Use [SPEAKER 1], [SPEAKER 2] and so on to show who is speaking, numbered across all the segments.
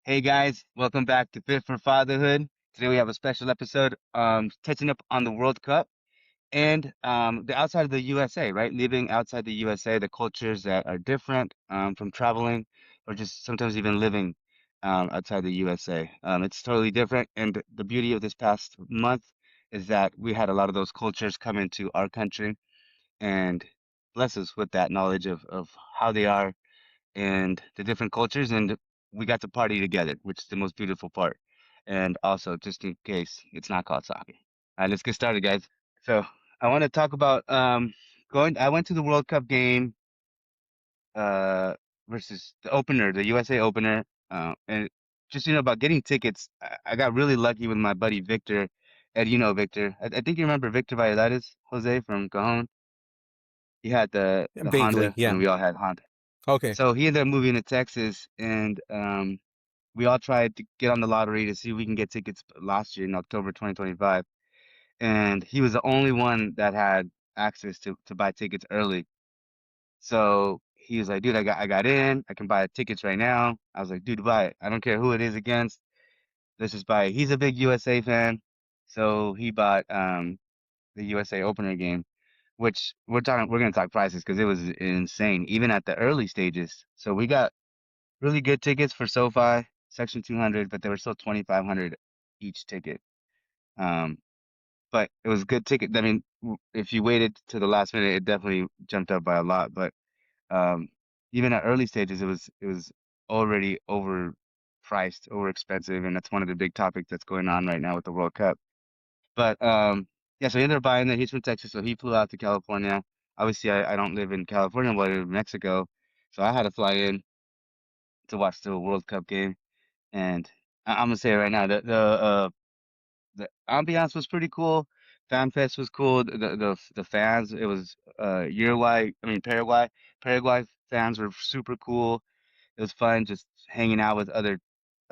[SPEAKER 1] Hey guys, welcome back to Fit for Fatherhood. Today we have a special episode touching up on the World Cup and the outside of the USA, right? Living outside the USA, the cultures that are different from traveling or just sometimes even living outside the USA. It's totally different. And the beauty of this past month is that we had a lot of those cultures come into our country and bless us with that knowledge of how they are and the different cultures, and we got to party together, which is the most beautiful part. And also, just in case it's not called soccer. All right, let's get started, guys. So I want to talk about going. I went to the World Cup game uh versus the opener, the USA opener, and just about getting tickets. I got really lucky with my buddy Victor. And you know Victor. I think you remember Victor Valladares, Jose from Cajon. He had the
[SPEAKER 2] Vaguely,
[SPEAKER 1] Honda,
[SPEAKER 2] yeah.
[SPEAKER 1] and we all had Honda.
[SPEAKER 2] Okay.
[SPEAKER 1] So he ended up moving to Texas, and we all tried to get on the lottery to see if we can get tickets last year in October 2025. And he was the only one that had access to buy tickets early. So he was like, dude, I got in. I can buy tickets right now. I was like, dude, buy it. I don't care who it is against. Let's just buy it. He's a big USA fan. So he bought the USA opener game, which we're gonna talk prices because it was insane, even at the early stages. So we got really good tickets for SoFi, Section 200, but they were still 2,500 each ticket. Um, but it was a good ticket. I mean, if you waited to the last minute, it definitely jumped up by a lot. But um, even at early stages, it was already overpriced, over expensive, and that's one of the big topics that's going on right now with the World Cup. But yeah, so he ended up buying it. He's from Texas, so he flew out to California. Obviously, I don't live in California, but I live in Mexico, so I had to fly in to watch the World Cup game. And I'm gonna say it right now, the ambiance was pretty cool. Fan Fest was cool. The fans, it was Paraguay fans were super cool. It was fun just hanging out with other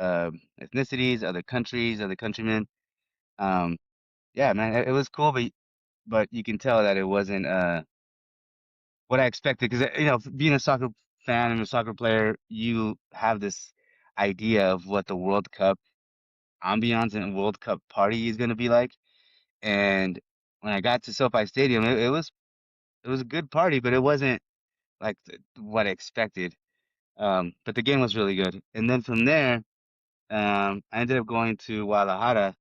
[SPEAKER 1] ethnicities, other countries, other countrymen. Um, yeah, man, it was cool, but you can tell that it wasn't what I expected because being a soccer fan and a soccer player, you have this idea of what the World Cup ambiance and World Cup party is going to be like. And when I got to SoFi Stadium, it was a good party, but it wasn't like what I expected. But the game was really good. And then from there, I ended up going to Guadalajara.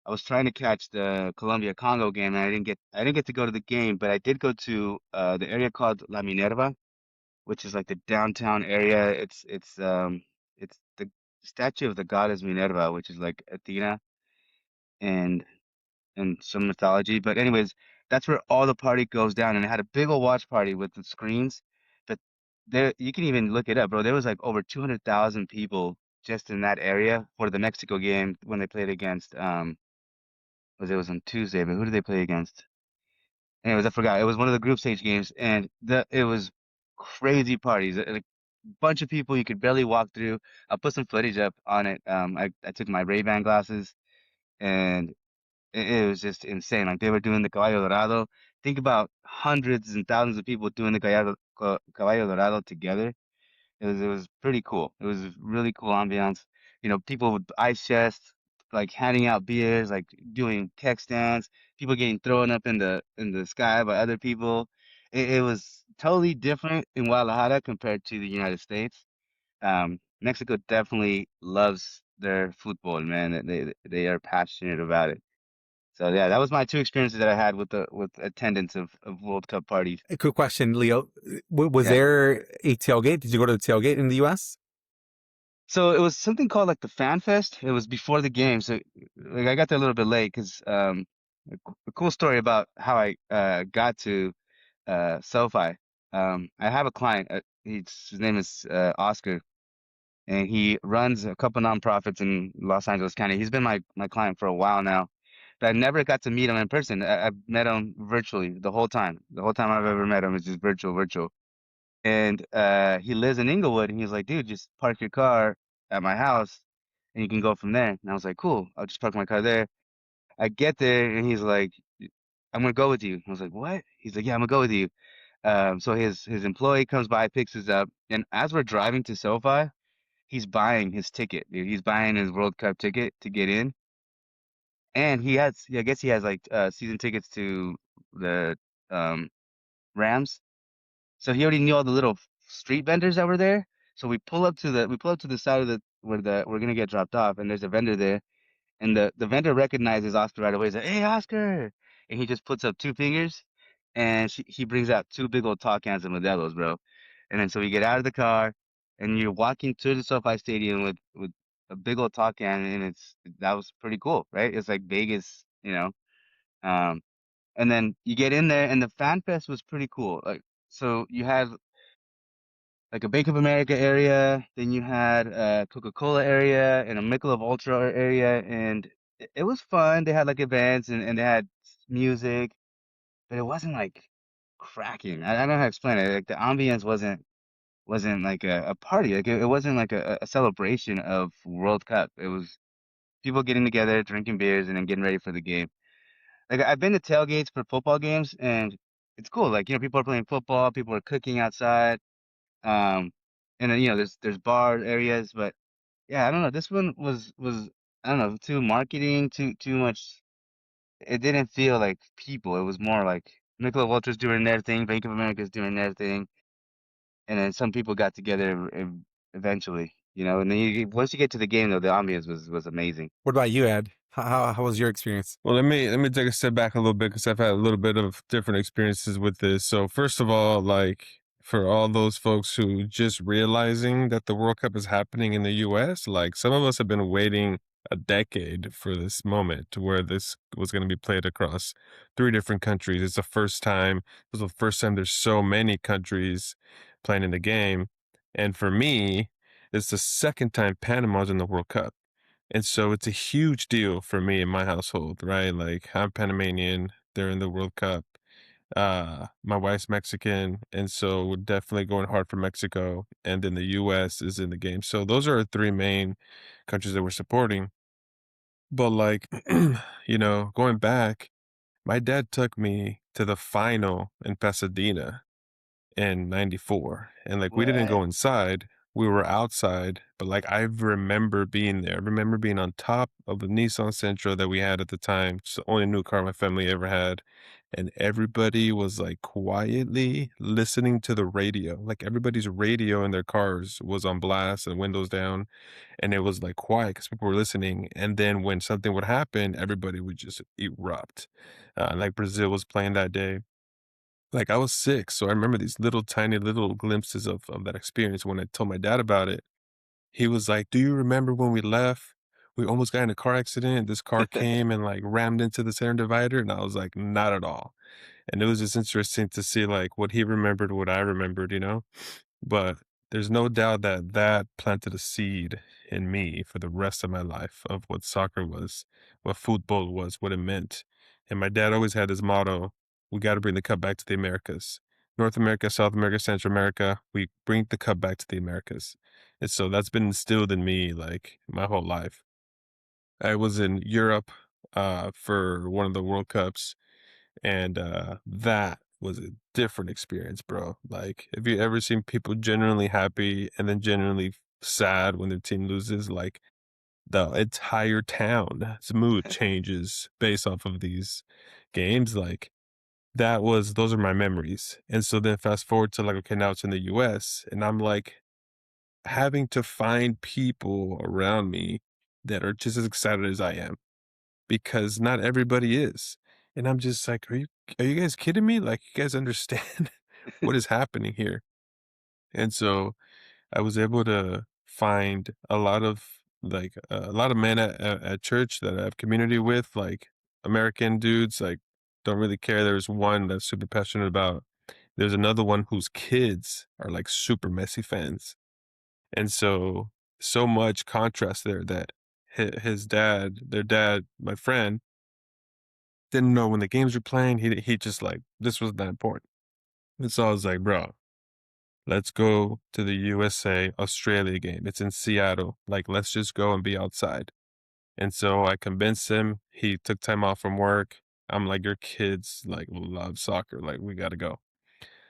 [SPEAKER 1] I was trying to catch the Colombia Congo game, and I didn't get to go to the game, but I did go to the area called La Minerva, which is like the downtown area. It's the statue of the goddess Minerva, which is like Athena, and and some mythology. But anyways, that's where all the party goes down, and it had a big old watch party with the screens. But there, you can even look it up, bro. There was like over 200,000 people just in that area for the Mexico game when they played against was it was on Tuesday, but who did they play against? Anyways, I forgot. It was one of the group stage games, and it was crazy parties. Like bunch of people you could barely walk through. I'll put some footage up on it. I took my Ray-Ban glasses and it was just insane. Like they were doing the Caballo Dorado. Think about hundreds and thousands of people doing the Caballo Dorado together. It was pretty cool. It was really cool ambiance. People with ice chests, like handing out beers, like doing keg stands, people getting thrown up in the sky by other people. It was totally different in Guadalajara compared to the United States. Mexico definitely loves their football, man. They are passionate about it. So yeah, that was my two experiences that I had with attendance of World Cup parties.
[SPEAKER 2] A quick question, Leo. Was
[SPEAKER 1] Yeah.
[SPEAKER 2] there a tailgate? Did you go to the tailgate in the US?
[SPEAKER 1] So it was something called like the Fan Fest. It was before the game, so like I got there a little bit late because a cool story about how I got to SoFi. I have a client. His name is Oscar, and he runs a couple nonprofits in Los Angeles County. He's been my client for a while now, but I never got to meet him in person. I've met him virtually the whole time. The whole time I've ever met him is just virtual, virtual. And he lives in Inglewood, and he's like, dude, just park your car at my house, and you can go from there. And I was like, cool. I'll just park my car there. I get there, and he's like, I'm gonna go with you. I was like, what? He's like, yeah, I'm gonna go with you. So his employee comes by, picks us up, and as we're driving to SoFi. he's buying his ticket, dude. He's buying his World Cup ticket to get in, and I guess he has like season tickets to the um Rams. So he already knew all the little street vendors that were there. So we pull up to the side of the where the we're gonna get dropped off, and there's a vendor there, and the vendor recognizes Oscar right away. He's like, "Hey, Oscar!" And he just puts up two fingers, and he brings out two big old tall cans of Modelo's, bro. And then so we get out of the car, and you're walking to the SoFi Stadium with a big old tall can, and that was pretty cool, right? It's like Vegas, you know. Um, and then you get in there, and the fan fest was pretty cool. Like, so you had like a Bank of America area, then you had a Coca-Cola area and a Michelob Ultra area, and it was fun. They had like events and they had music, but it wasn't like cracking. I don't know how to explain it. Like the ambiance wasn't like a party. Like it wasn't like a celebration of World Cup. It was people getting together, drinking beers, and then getting ready for the game. Like I've been to tailgates for football games, and it's cool. Like, people are playing football, people are cooking outside. Um, and then, there's bar areas, but yeah, I don't know. This one was I don't know, too marketing, too much. It didn't feel like people. It was more like Michelob Ultra's doing their thing, Bank of America's doing their thing, and then some people got together eventually, And then once you get to the game, though, the ambiance was amazing.
[SPEAKER 2] What about you, Ed? How was your experience?
[SPEAKER 3] Well, let me take a step back a little bit because I've had a little bit of different experiences with this. So first of all, like for all those folks who just realizing that the World Cup is happening in the US, like some of us have been waiting a decade for this moment to where this was going to be played across three different countries. It's the first time. It was the first time there's so many countries playing in the game. And for me, it's the second time Panama's in the World Cup. And so it's a huge deal for me in my household, right? Like I'm Panamanian, they're in the World Cup. My wife's Mexican, and so we're definitely going hard for Mexico. And then the US is in the game. So those are our three main countries that we're supporting. But like, going back, my dad took me to the final in Pasadena in 94. And like we didn't
[SPEAKER 1] What?
[SPEAKER 3] go inside, we were outside, but like I remember being there. I remember being on top of the Nissan Sentra that we had at the time. It's the only new car my family ever had. And everybody was like quietly listening to the radio. Like everybody's radio in their cars was on blast and windows down. And it was like quiet because people were listening. And then when something would happen, everybody would just erupt. Like Brazil was playing that day. Like, I was 6, so I remember these little tiny little glimpses of that experience. When I told my dad about it, he was like, "Do you remember when we left? We almost got in a car accident. This car came and, like, rammed into the center divider." And I was like, "Not at all." And it was just interesting to see, like, what he remembered, what I remembered, you know? But there's no doubt that that planted a seed in me for the rest of my life of what soccer was, what football was, what it meant. And my dad always had this motto, we got to bring the cup back to the Americas. North America, South America, Central America, we bring the cup back to the Americas. And so that's been instilled in me like my whole life. I was in Europe for one of the World Cups, and that was a different experience, bro. Like, have you ever seen people genuinely happy and then genuinely sad when their team loses? Like, the entire town's mood changes based off of these games. Like, those are my memories. And so then fast forward to like, okay, now it's in the US, and I'm like having to find people around me that are just as excited as I am because not everybody is. And I'm just like, are you guys kidding me? Like, you guys understand what is happening here? And so I was able to find a lot of men at church that I have community with, like American dudes, like don't really care. There's one that's super passionate about. There's another one whose kids are like super messy fans. And so much contrast there that his dad, their dad, my friend, didn't know when the games were playing. He just like this was not important. And so I was like, bro, let's go to the USA Australia game. It's in Seattle. Like, let's just go and be outside. And so I convinced him. He took time off from work. I'm like, your kids like love soccer. Like, we gotta go.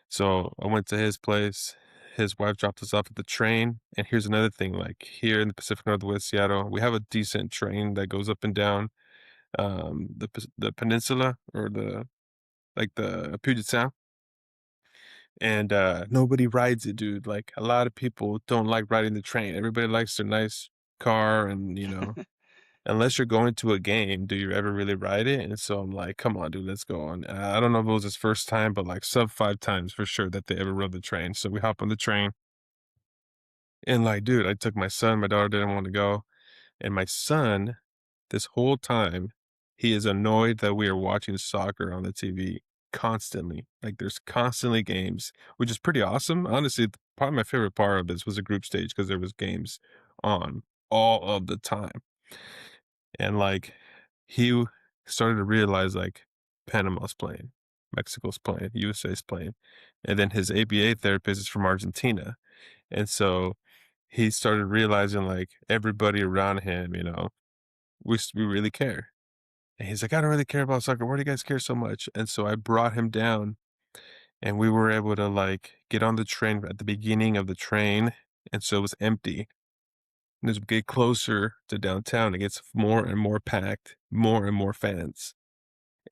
[SPEAKER 3] So I went to his place his wife dropped us off at the train. And here's another thing, like here in the Pacific Northwest, Seattle, we have a decent train that goes up and down the peninsula or the Puget Sound. And nobody rides it, dude. Like a lot of people don't like riding the train. Everybody likes their nice car, and unless you're going to a game, do you ever really ride it? And so I'm like, come on, dude, let's go on. I don't know if it was his first time, but like sub 5 times for sure that they ever rode the train. So we hop on the train, and like, dude, I took my son. My daughter didn't want to go, and my son, this whole time, he is annoyed that we are watching soccer on the TV constantly. Like there's constantly games, which is pretty awesome. Honestly, probably my favorite part of this was the group stage because there was games on all of the time. And like he started to realize like Panama's playing, Mexico's playing, USA's playing. And then his ABA therapist is from Argentina. And so he started realizing like everybody around him, we really care. And he's like, I don't really care about soccer. Why do you guys care so much? And so I brought him down and we were able to like get on the train at the beginning of the train. And so it was empty. And as we get closer to downtown, it gets more and more packed, more and more fans.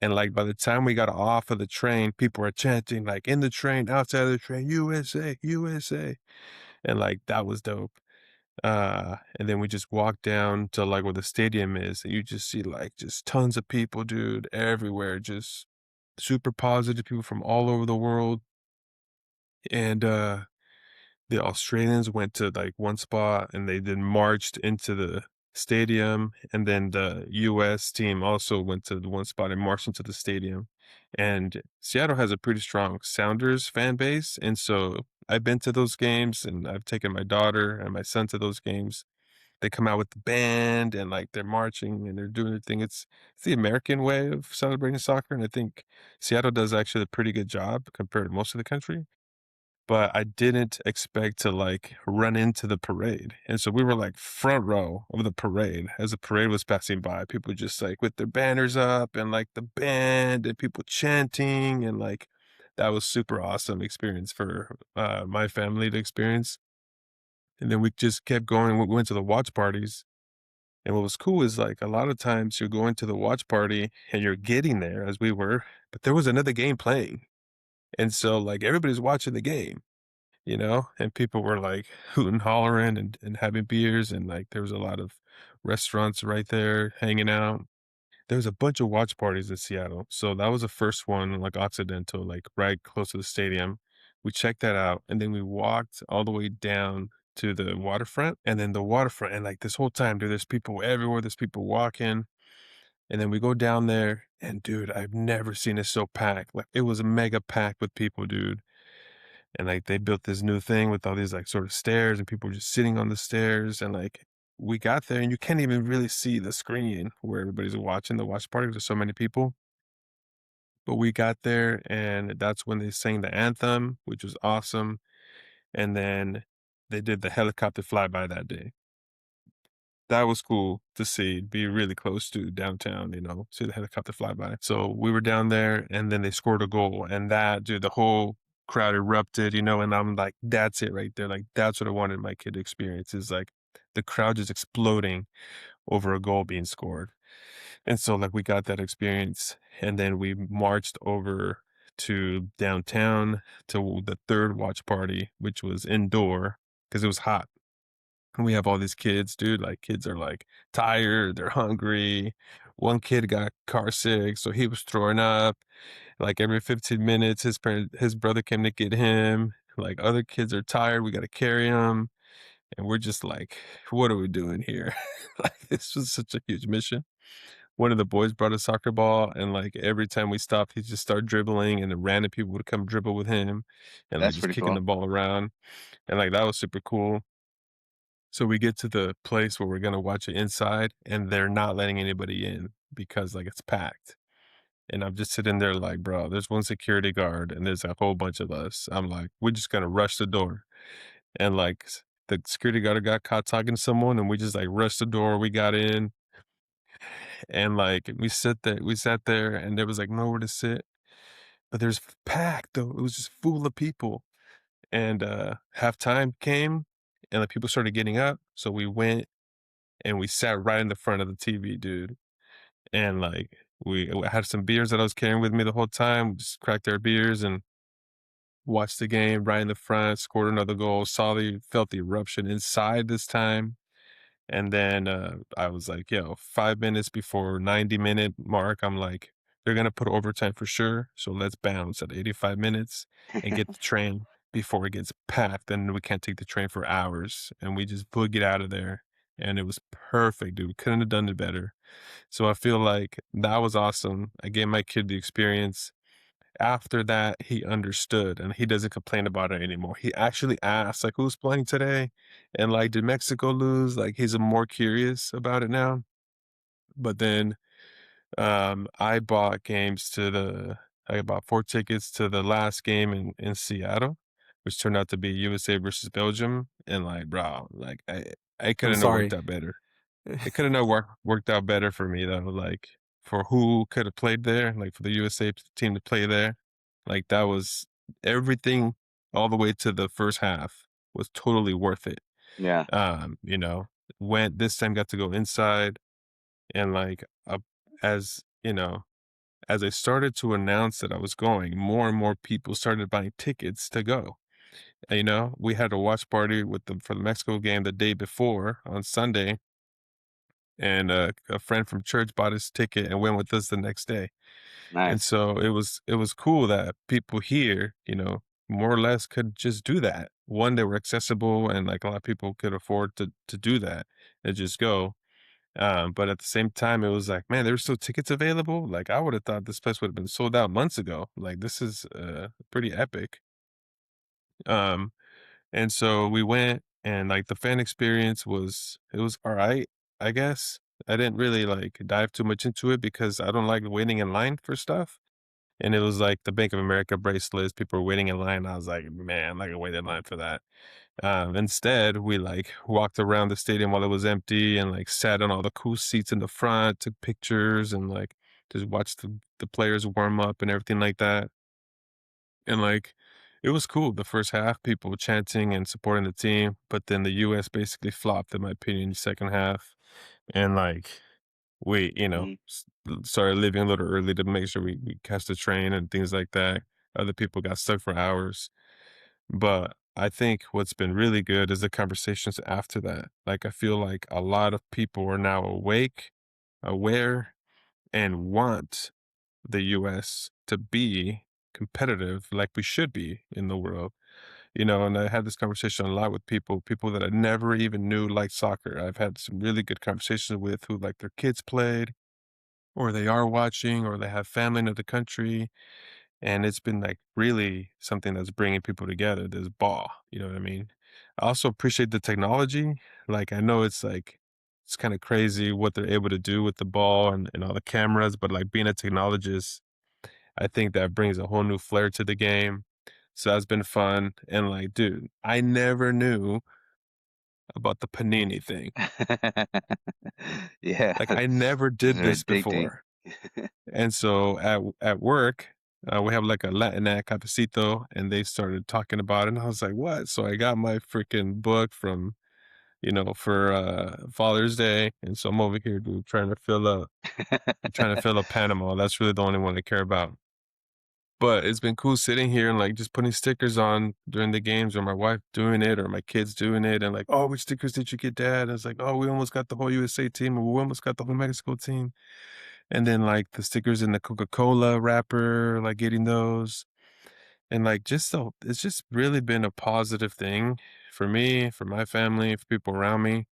[SPEAKER 3] And like by the time we got off of the train, people are chanting like in the train, outside of the train, USA, USA. And like that was dope. And then we just walked down to like where the stadium is, and you just see like just tons of people, dude, everywhere, just super positive people from all over the world. And the Australians went to like one spot and they then marched into the stadium. And then the US team also went to the one spot and marched into the stadium. And Seattle has a pretty strong Sounders fan base. And so I've been to those games and I've taken my daughter and my son to those games. They come out with the band and like they're marching and they're doing their thing. It's the American way of celebrating soccer. And I think Seattle does actually a pretty good job compared to most of the country. But I didn't expect to like run into the parade. And so we were like front row of the parade as the parade was passing by. People just like with their banners up and like the band and people chanting and like that was super awesome experience for my family to experience. And then we just kept going. We went to the watch parties. And what was cool is like a lot of times you're going to the watch party and you're getting there as we were, but there was another game playing. And so like everybody's watching the game, and people were like hooting, hollering and having beers. And like there was a lot of restaurants right there hanging out. There was a bunch of watch parties in Seattle. So that was the first one, like Occidental, like right close to the stadium. We checked that out and then we walked all the way down to the waterfront. And then the waterfront, and like this whole time, dude, there's people everywhere, there's people walking. And then we go down there and dude, I've never seen it so packed. Like it was mega packed with people, dude. And like they built this new thing with all these like sort of stairs and people were just sitting on the stairs. And like we got there and you can't even really see the screen where everybody's watching the watch party. There's so many people. But we got there and that's when they sang the anthem, which was awesome. And then they did the helicopter flyby that day. That was cool to see, be really close to downtown, see the helicopter flyby. So we were down there and then they scored a goal and that, dude, the whole crowd erupted, and I'm like, that's it right there. Like, that's what I wanted my kid to experience is like the crowd just exploding over a goal being scored. And so like we got that experience and then we marched over to downtown to the third watch party, which was indoor because it was hot. And we have all these kids, dude, like kids are like tired, they're hungry. One kid got car sick, so he was throwing up. Like every 15 minutes, his brother came to get him. Like other kids are tired, we got to carry them. And we're just like, what are we doing here? Like this was such a huge mission. One of the boys brought a soccer ball, and like every time we stopped, he just started dribbling, and the random people would come dribble with him, and like
[SPEAKER 1] That's
[SPEAKER 3] just
[SPEAKER 1] pretty
[SPEAKER 3] kicking
[SPEAKER 1] cool.
[SPEAKER 3] the ball around, and like that was super cool. So we get to the place where we're gonna watch it inside, and they're not letting anybody in because like it's packed. And I'm just sitting there like, bro, there's one security guard and there's a whole bunch of us. I'm like, we're just gonna rush the door. And like the security guard got caught talking to someone and we just like rushed the door. We got in and like we sat there and there was like nowhere to sit. But there's packed though. It was just full of people. and halftime came, and like people started getting up, so we went and we sat right in the front of the TV, dude. And like we had some beers that I was carrying with me the whole time. Just cracked our beers and watched the game right in the front. Scored another goal. Felt the eruption inside this time. And then I was like, yo, 5 minutes before 90-minute mark, I'm like, they're gonna put overtime for sure. So let's bounce at 85 minutes and get the train before it gets packed. And we can't take the train for hours. And we just boogied out of there. And it was perfect, dude. Couldn't have done it better. So I feel like that was awesome. I gave my kid the experience. After that, he understood and he doesn't complain about it anymore. He actually asks, like, who's playing today? And like, did Mexico lose? Like, he's more curious about it now. But then I bought 4 tickets to the last game in Seattle, which turned out to be USA versus Belgium. And like, bro, like I
[SPEAKER 2] I'm
[SPEAKER 3] couldn't have worked
[SPEAKER 2] sorry.
[SPEAKER 3] out better. It could have not worked out better for me though, like, for who could have played there, like, for the USA team to play there, like, that was everything all the way to the first half was totally worth it.
[SPEAKER 1] Yeah,
[SPEAKER 3] You know, went this time got to go inside and, like, as, you know, as I started to announce that I was going, more and more people started buying tickets to go. And, we had a watch party for the Mexico game the day before on Sunday, and a friend from church bought his ticket and went with us the next day. And
[SPEAKER 1] nice.
[SPEAKER 3] so it was cool that people here, more or less could just do that. One, they were accessible, and like a lot of people could afford to do that and just go. But at the same time, it was like, man, there were still tickets available. Like, I would have thought this place would have been sold out months ago. Like, this is pretty epic. Um, and so we went, and like the fan experience was all right, I guess. I didn't really like dive too much into it because I don't like waiting in line for stuff. And it was like the Bank of America bracelets, people were waiting in line. I was like, man, I'm not gonna wait in line for that. Instead, we like walked around the stadium while it was empty and like sat on all the cool seats in the front, took pictures, and like just watched the players warm up and everything like that. And like, it was cool. The first half, people chanting and supporting the team, but then the US basically flopped, in my opinion, second half. And like, we,
[SPEAKER 1] Mhm.
[SPEAKER 3] started leaving a little early to make sure we catch the train and things like that. Other people got stuck for hours. But I think what's been really good is the conversations after that. Like, I feel like a lot of people are now awake, aware, and want the US to be competitive like we should be in the world. And I had this conversation a lot with people that I never even knew liked soccer. I've had some really good conversations with who like their kids played, or they are watching, or they have family in the country. And it's been like really something that's bringing people together, this ball. You know what I mean? I also appreciate the technology. Like, I know it's kind of crazy what they're able to do with the ball and all the cameras, but like being a technologist, I think that brings a whole new flair to the game. So that's been fun. And like, dude, I never knew about the panini thing.
[SPEAKER 1] Yeah,
[SPEAKER 3] Like, I never
[SPEAKER 1] those
[SPEAKER 3] did
[SPEAKER 1] are
[SPEAKER 3] this
[SPEAKER 1] addicting.
[SPEAKER 3] before. And so at work, we have like a Latinx cafecito, and they started talking about it. And I was like, what? So I got my freaking book from, for Father's Day. And so I'm over here, dude, trying to fill up Panama. That's really the only one I care about. But it's been cool sitting here and like just putting stickers on during the games, or my wife doing it, or my kids doing it, and like, oh, which stickers did you get, Dad? And it's like, oh, we almost got the whole USA team, or we almost got the whole Mexico team. And then like the stickers in the Coca-Cola wrapper, like getting those. And like it's just really been a positive thing for me, for my family, for people around me.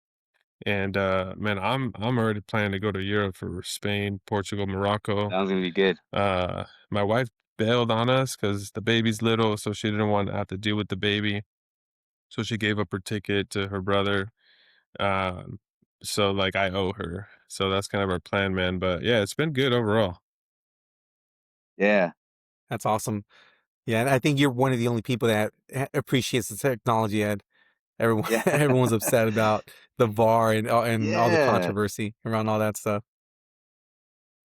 [SPEAKER 3] And man, I'm already planning to go to Europe for Spain, Portugal, Morocco.
[SPEAKER 1] Sounds gonna be good.
[SPEAKER 3] My wife bailed on us because the baby's little, so she didn't want to have to deal with the baby. So she gave up her ticket to her brother. Um, so like I owe her. So that's kind of our plan, man. But yeah, it's been good overall.
[SPEAKER 1] Yeah,
[SPEAKER 2] That's awesome. Yeah, and I think you're one of the only people that appreciates the technology. Ed, everyone
[SPEAKER 1] yeah,
[SPEAKER 2] everyone's upset about the VAR and all the
[SPEAKER 1] yeah,
[SPEAKER 2] controversy around all that stuff.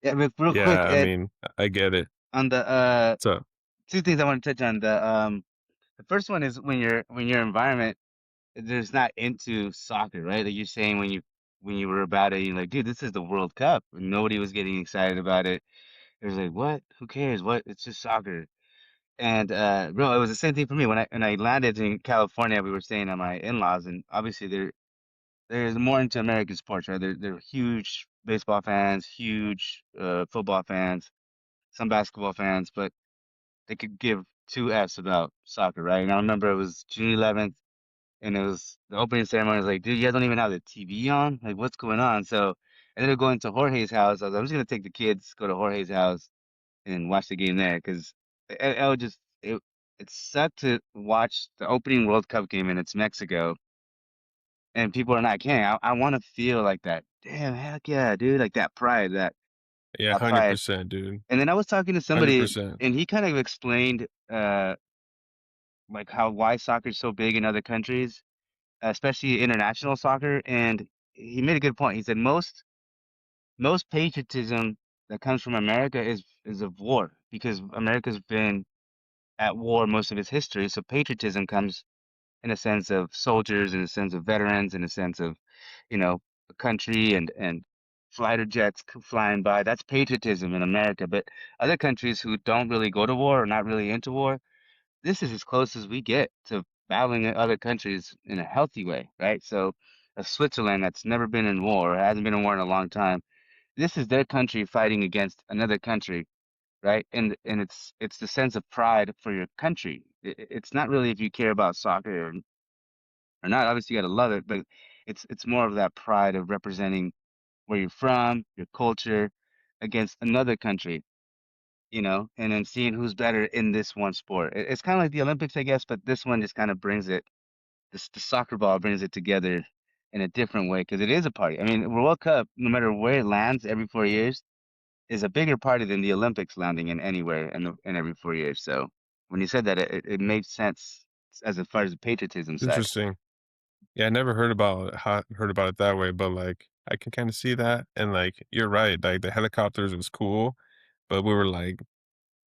[SPEAKER 1] yeah. But real quick,
[SPEAKER 3] Yeah, I
[SPEAKER 1] Ed,
[SPEAKER 3] mean, I get it.
[SPEAKER 1] on the
[SPEAKER 3] So
[SPEAKER 1] two things I want to touch on. The The first one is when your environment there's not into soccer, right? Like you're saying when you were about it, you're like, dude, this is the World Cup, and nobody was getting excited about it. It was like, what? Who cares? What? It's just soccer. And bro, it was the same thing for me when I landed in California. We were staying at my in-laws, and obviously they're more into American sports, right? They're huge baseball fans, huge football fans, some basketball fans, but they could give two F's about soccer, right? And I remember it was June 11th, and it was the opening ceremony. I was like, dude, you guys don't even have the TV on? Like, what's going on? So I ended up going to Jorge's house. I'm just gonna take the kids, go to Jorge's house, and watch the game there because it would just it sucked to watch the opening World Cup game and it's Mexico and people are not caring. I want to feel like that. Damn, heck yeah, dude, like
[SPEAKER 3] Yeah,
[SPEAKER 1] that pride.
[SPEAKER 3] 100%, dude.
[SPEAKER 1] And then I was talking to somebody
[SPEAKER 3] 100%.
[SPEAKER 1] and he kind of explained like how why soccer is so big in other countries, especially international soccer. And he made a good point. He said most patriotism that comes from America is of war because America's been at war most of its history. So patriotism comes in a sense of soldiers, in a sense of veterans, in a sense of, you know, a country and fighter jets flying by. That's patriotism in America. But other countries who don't really go to war or not really into war, this is as close as we get to battling in other countries in a healthy way, right? So, Switzerland that's never been in war, or hasn't been in war in a long time, this is their country fighting against another country, right? And it's the sense of pride for your country. It's not really if you care about soccer or not. Obviously, you got to love it, but it's more of that pride of representing where you're from, your culture, against another country, you know, and then seeing who's better in this one sport. It's kind of like the Olympics, I guess, but this one just kind of brings it. The soccer ball brings it together in a different way because it is a party. I mean, World Cup, no matter where it lands every 4 years, is a bigger party than the Olympics landing in anywhere in every 4 years. So when you said that, it made sense as far as the patriotism side.
[SPEAKER 3] Interesting. Yeah, I never heard about it that way, but, like, I can kinda see that, and, like, you're right, like, the helicopters was cool, but we were like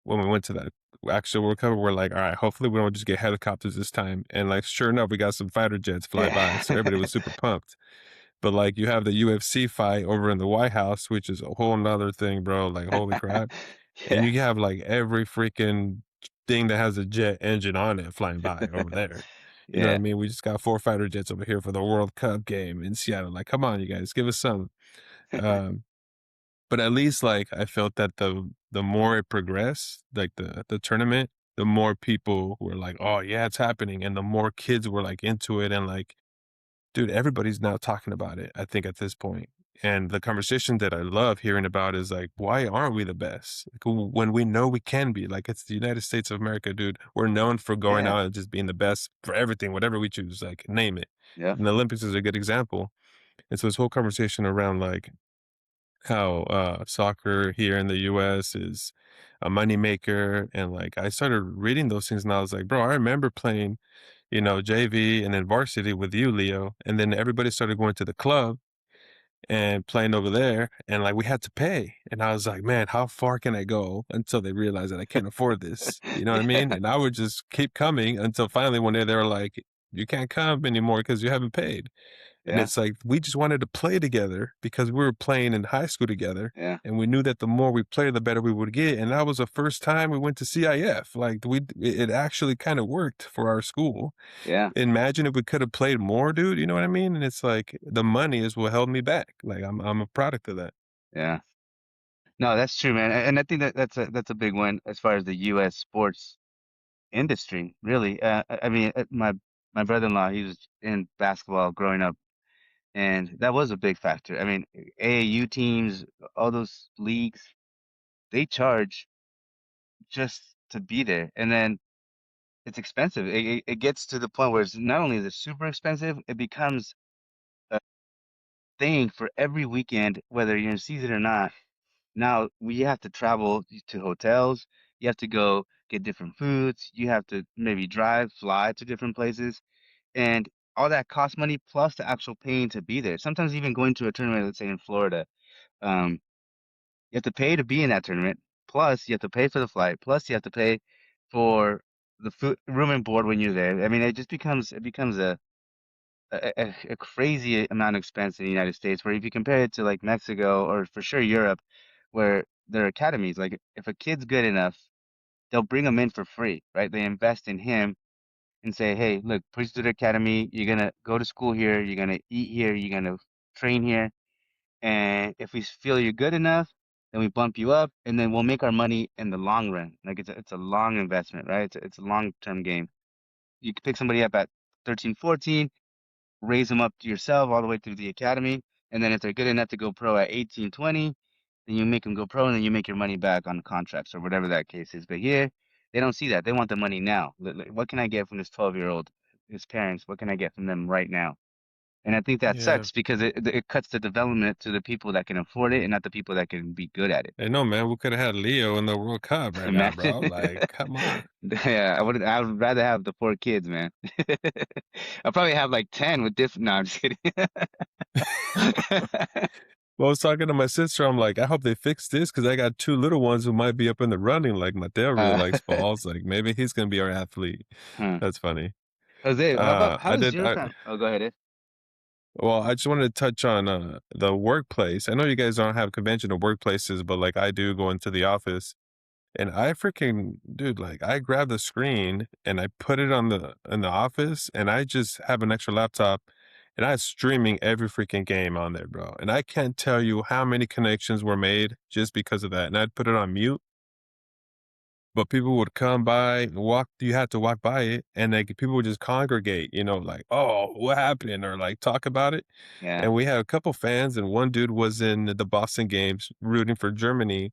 [SPEAKER 3] when we went to that actual World Cup, we're like, "Alright, hopefully we don't just get helicopters this time," and, like, sure enough, we got some fighter jets fly by, so everybody was
[SPEAKER 1] Yeah.
[SPEAKER 3] super pumped. But, like, you have the UFC fight over in the White House, which is a whole 'nother thing, bro, like, holy crap. And
[SPEAKER 1] Yeah.
[SPEAKER 3] you have, like, every freaking thing that has a jet engine on it flying by over there. You know what I
[SPEAKER 1] Yeah.
[SPEAKER 3] mean? We just got 4 fighter jets over here for the World Cup game in Seattle. Like, come on, you guys, give us some. Um, but at least, like, I felt that the more it progressed, like, the tournament, the more people were like, "Oh, yeah, it's happening," and the more kids were, like, into it and, like, dude, everybody's now talking about it, I think, at this point. And the conversation that I love hearing about is like, why aren't we the best? Like, when we know we can be, like, it's the United States of America, dude. We're known for going
[SPEAKER 1] Yeah.
[SPEAKER 3] out and just being the best for everything, whatever we choose, like, name it.
[SPEAKER 1] Yeah.
[SPEAKER 3] And the Olympics is a good example. And so this whole conversation around like how soccer here in the US is a moneymaker. And like I started reading those things and I was like, bro, I remember playing, you know, JV and then varsity with you, Leo. And then everybody started going to the club and playing over there. And like we had to pay. And I was like, man, how far can I go until they realize that I can't afford this? You know what I mean?
[SPEAKER 1] Yeah.
[SPEAKER 3] And I would just keep coming until finally one day they were like, you can't come anymore because you haven't paid. And
[SPEAKER 1] Yeah.
[SPEAKER 3] it's like we just wanted to play together because we were playing in high school together.
[SPEAKER 1] Yeah.
[SPEAKER 3] And we knew that the more we played, the better we would get. And that was the first time we went to CIF. Like it actually kind of worked for our school.
[SPEAKER 1] Yeah.
[SPEAKER 3] Imagine if we could have played more, dude. You know what I mean? And it's like the money is what held me back. Like I'm a product of that.
[SPEAKER 1] Yeah. No, that's true, man. And I think that that's a big one as far as the U.S. sports industry, really. I mean, my brother-in-law, he was in basketball growing up, and that was a big factor. I mean, AAU teams, all those leagues, they charge just to be there, and then it's expensive. It gets to the point where it's not only is it super expensive, it becomes a thing for every weekend, whether you're in season or not. Now we have to travel to hotels. You have to go get different foods. You have to maybe drive, fly to different places, and all that costs money plus the actual paying to be there. Sometimes even going to a tournament, let's say in Florida, um, you have to pay to be in that tournament. Plus, you have to pay for the flight. Plus, you have to pay for the food, room and board when you're there. I mean, it becomes a crazy amount of expense in the United States. Where if you compare it to like Mexico or for sure Europe, where there are academies, like if a kid's good enough, they'll bring him in for free, right? They invest in him and say, hey, look, Priest Student Academy, you're gonna go to school here, you're gonna eat here, you're gonna train here, and if we feel you're good enough, then we bump you up, and then we'll make our money in the long run. Like it's a long investment, right? It's a long term game. You can pick somebody up at 13, 14, raise them up to yourself all the way through the academy, and then if they're good enough to go pro at 18, 20, then you make them go pro, and then you make your money back on the contracts or whatever that case is. But here, they don't see that. They want the money now. What can I get from this 12-year-old, his parents? What can I get from them right now? And I think that
[SPEAKER 3] Yeah.
[SPEAKER 1] sucks because it cuts the development to the people that can afford it and not the people that can be good at it.
[SPEAKER 3] I know, man. We could have had Leo in the World Cup right now,
[SPEAKER 1] Imagine.
[SPEAKER 3] bro. Like, come on.
[SPEAKER 1] Yeah, I would rather have the 4 kids, man. I'll probably have like 10 with different. No, I'm just kidding.
[SPEAKER 3] Well, I was talking to my sister. I'm like, I hope they fix this because I got two little ones who might be up in the running. Like, Mateo really
[SPEAKER 1] Uh,
[SPEAKER 3] likes balls. Like, maybe he's gonna be our athlete.
[SPEAKER 1] huh.
[SPEAKER 3] That's funny.
[SPEAKER 1] Jose, how
[SPEAKER 3] I
[SPEAKER 1] does
[SPEAKER 3] did.
[SPEAKER 1] your family? Oh, go ahead.
[SPEAKER 3] Well, I just wanted to touch on the workplace. I know you guys don't have conventional workplaces, but like I do go into the office. And I freaking dude, like I grab the screen and I put it on the in the office and I just have an extra laptop and I was streaming every freaking game on there, bro. And I can't tell you how many connections were made just because of that. And I'd put it on mute, but people would come by, walk, you had to walk by it, and like people would just congregate, like, oh, what happened? Or like talk about it.
[SPEAKER 1] Yeah,
[SPEAKER 3] And we had a couple fans, and one dude was in the Boston games rooting for Germany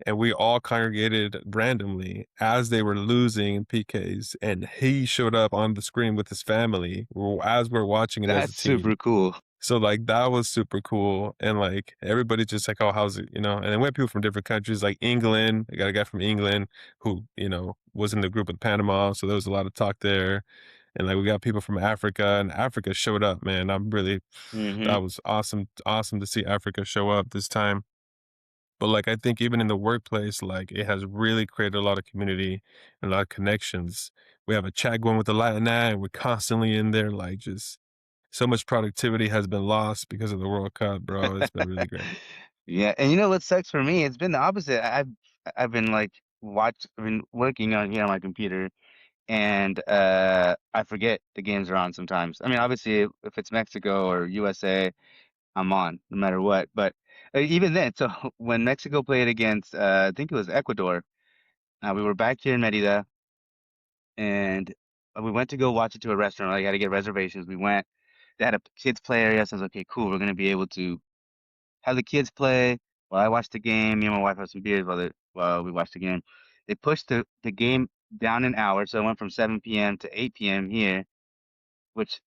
[SPEAKER 3] and we all congregated randomly as they were losing PKs, and he showed up on the screen with his family as we're watching it as a
[SPEAKER 1] that's super
[SPEAKER 3] team.
[SPEAKER 1] cool.
[SPEAKER 3] So like that was super cool, and like everybody just like, oh, how's it, And then we had people from different countries, like England. I got a guy from England who was in the group with Panama, so there was a lot of talk there. And like we got people from Africa, and Africa showed up, man. I'm really
[SPEAKER 1] Hmm.
[SPEAKER 3] that was awesome, awesome to see Africa show up this time. But, like, I think even in the workplace, like, it has really created a lot of community and a lot of connections. We have a chat going with the Latin and we're constantly in there, like, just so much productivity has been lost because of the World Cup, bro. It's been really great.
[SPEAKER 1] Yeah, and you know what sucks for me? It's been the opposite. I've been like I've been working on here on my computer, and I forget the games are on sometimes. I mean, obviously, if it's Mexico or USA, I'm on no matter what. But even then, so when Mexico played against, I think it was Ecuador, we were back here in Merida, and we went to go watch it to a restaurant. I had to get reservations. We went. They had a kids play area, so I was like, okay, cool. We're gonna be able to have the kids play while I watch the game. Me and my wife have some beers while we watch the game. They pushed the game down an hour, so it went from 7 p.m. to 8 p.m. here, which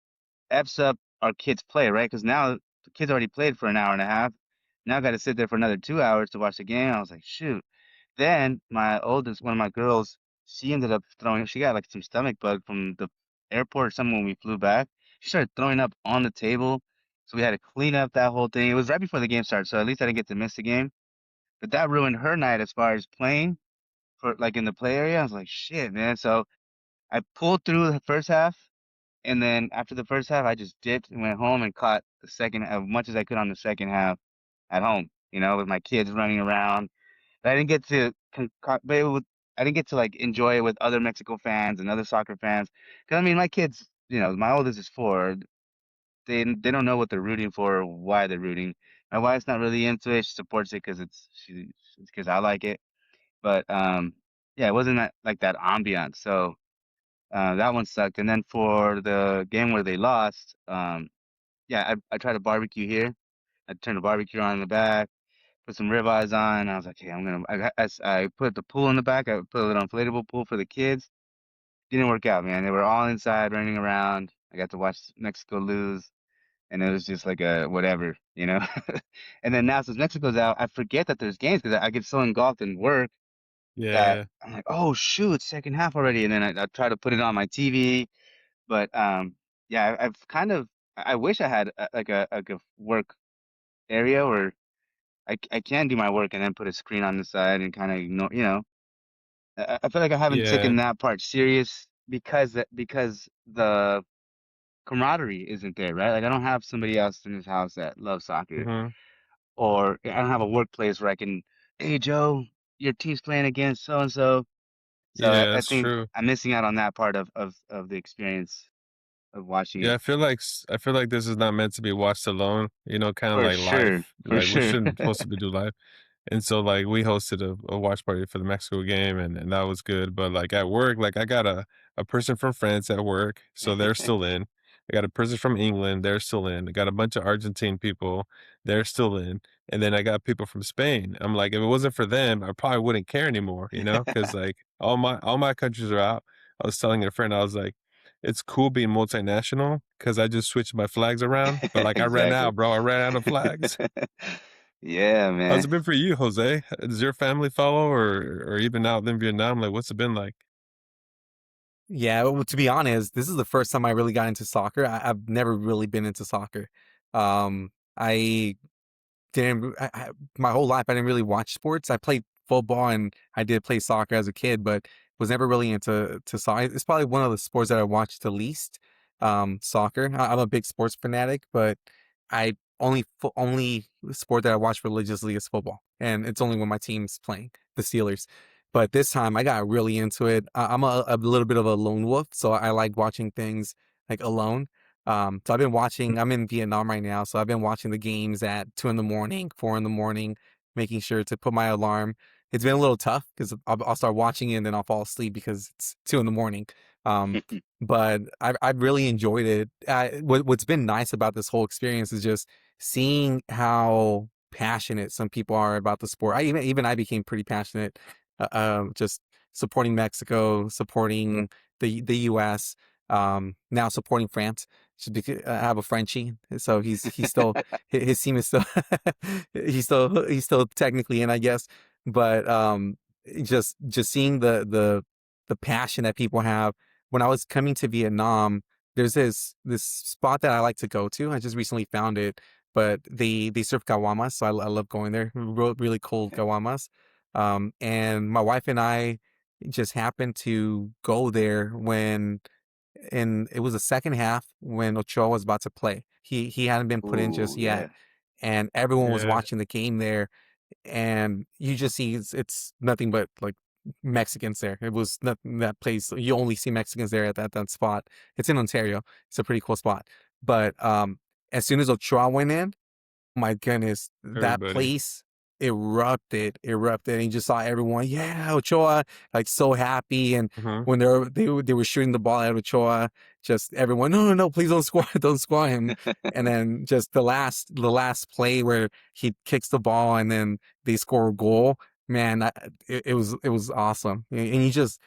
[SPEAKER 1] f's up our kids' play, right? Because now the kids already played for an hour and a half. Now I got to sit there for another 2 hours to watch the game. I was like, shoot. Then my oldest, one of my girls, she ended up throwing. She got like some stomach bug from the airport or something when we flew back. She started throwing up on the table, so we had to clean up that whole thing. It was right before the game started, so at least I didn't get to miss the game. But that ruined her night as far as playing for like in the play area. I was like, shit, man. So I pulled through the first half, and then after the first half, I just dipped and went home and caught the second as much as I could on the second half at home. With my kids running around. But I didn't get to, but I didn't get to like enjoy it with other Mexico fans and other soccer fans. Because I mean, my kids, my oldest is 4. They don't know what they're rooting for or why they're rooting. My wife's not really into it. She supports it because I like it. But yeah, it wasn't like that ambiance. So that one sucked. And then for the game where they lost, yeah, I tried to barbecue here. I turned the barbecue on in the back, put some ribeyes on. I was like, hey, I put the pool in the back. I put a little inflatable pool for the kids. Didn't work out, man. They were all inside running around. I got to watch Mexico lose, and it was just like a whatever. And then now since Mexico's out, I forget that there's games because I get so engulfed in work that
[SPEAKER 3] Yeah.
[SPEAKER 1] I'm like, oh shoot, it's second half already. And then I try to put it on my TV, but yeah, I've kind of I wish I had like a work area where I can do my work and then put a screen on the side and kind of ignore. I feel like I haven't
[SPEAKER 3] Yeah.
[SPEAKER 1] taken that part serious because the camaraderie isn't there, right? Like I don't have somebody else in this house that loves soccer,
[SPEAKER 3] Mhm.
[SPEAKER 1] or I don't have a workplace where I can, hey Joe, your team's playing against so and so. So
[SPEAKER 3] Yeah,
[SPEAKER 1] I
[SPEAKER 3] that's
[SPEAKER 1] think
[SPEAKER 3] true.
[SPEAKER 1] I'm missing out on that part of the experience of watching
[SPEAKER 3] Yeah,
[SPEAKER 1] it.
[SPEAKER 3] I feel like this is not meant to be watched alone, you know, kinda
[SPEAKER 1] For
[SPEAKER 3] like
[SPEAKER 1] sure,
[SPEAKER 3] life.
[SPEAKER 1] for
[SPEAKER 3] Like, we
[SPEAKER 1] sure.
[SPEAKER 3] shouldn't supposed to be do life. And so, like, we hosted a watch party for the Mexico game, and that was good, but, like, at work, like, I got a person from France at work, so they're still in. I got a person from England, they're still in. I got a bunch of Argentine people, they're still in, and then I got people from Spain. I'm like, if it wasn't for them, I probably wouldn't care anymore, you know, because like, all my countries are out. I was telling a friend, I was like, "It's cool being multinational because I just switched my flags around, but, like, I ran
[SPEAKER 1] Exactly.
[SPEAKER 3] out, bro, I ran out of flags."
[SPEAKER 1] Yeah,
[SPEAKER 3] How's
[SPEAKER 1] man.
[SPEAKER 3] it been for you, Jose? Does your family follow or even out in Vietnam? Like, what's it been like?
[SPEAKER 2] Yeah, well, to be honest, this is the first time I really got into soccer. I've never really been into soccer. I didn't my whole life I didn't really watch sports. I played football and I did play soccer as a kid, but was never really into to soccer. It's probably one of the sports that I watched the least. Soccer. I'm a big sports fanatic, but I only sport that I watch religiously is football, and it's only when my team's playing, the Steelers. But this time I got really into it. I'm a little bit of a lone wolf, so I like watching things like alone. So I've been watching, I'm in Vietnam right now, so I've been watching the games at 2 in the morning, 4 in the morning, making sure to put my alarm. It's been a little tough because I'll start watching it and then I'll fall asleep because it's 2 in the morning. Um, but I've really enjoyed it. What's been nice about this whole experience is just seeing how passionate some people are about the sport. Even I became pretty passionate, just supporting Mexico, supporting the U.S., now supporting France. Just because I have a Frenchie, so he's still his team is still he's still technically in, I guess. But just seeing the passion that people have. When I was coming to Vietnam, there's this spot that I like to go to. I just recently found it, but they serve caguamas, so I love going there. Really cold caguamas. And my wife and I just happened to go there when and it was the second half when Ochoa was about to play. He hadn't been put in just
[SPEAKER 1] Ooh,
[SPEAKER 2] yet,
[SPEAKER 1] yeah.
[SPEAKER 2] and everyone was
[SPEAKER 3] Yeah,
[SPEAKER 2] watching the game there, and you just see it's nothing but like Mexicans there. It was nothing that place. You only see Mexicans there at that spot. It's in Ontario. It's a pretty cool spot. But as soon as Ochoa went in, my goodness, that
[SPEAKER 3] everybody.
[SPEAKER 2] place erupted, and you just saw everyone, yeah, Ochoa, like so happy. And
[SPEAKER 3] Mhm.
[SPEAKER 2] when they were shooting the ball at Ochoa, just everyone, no, no, no, please don't score, don't score him. And then just the last play where he kicks the ball and then they score a goal. Man, it was awesome. And you just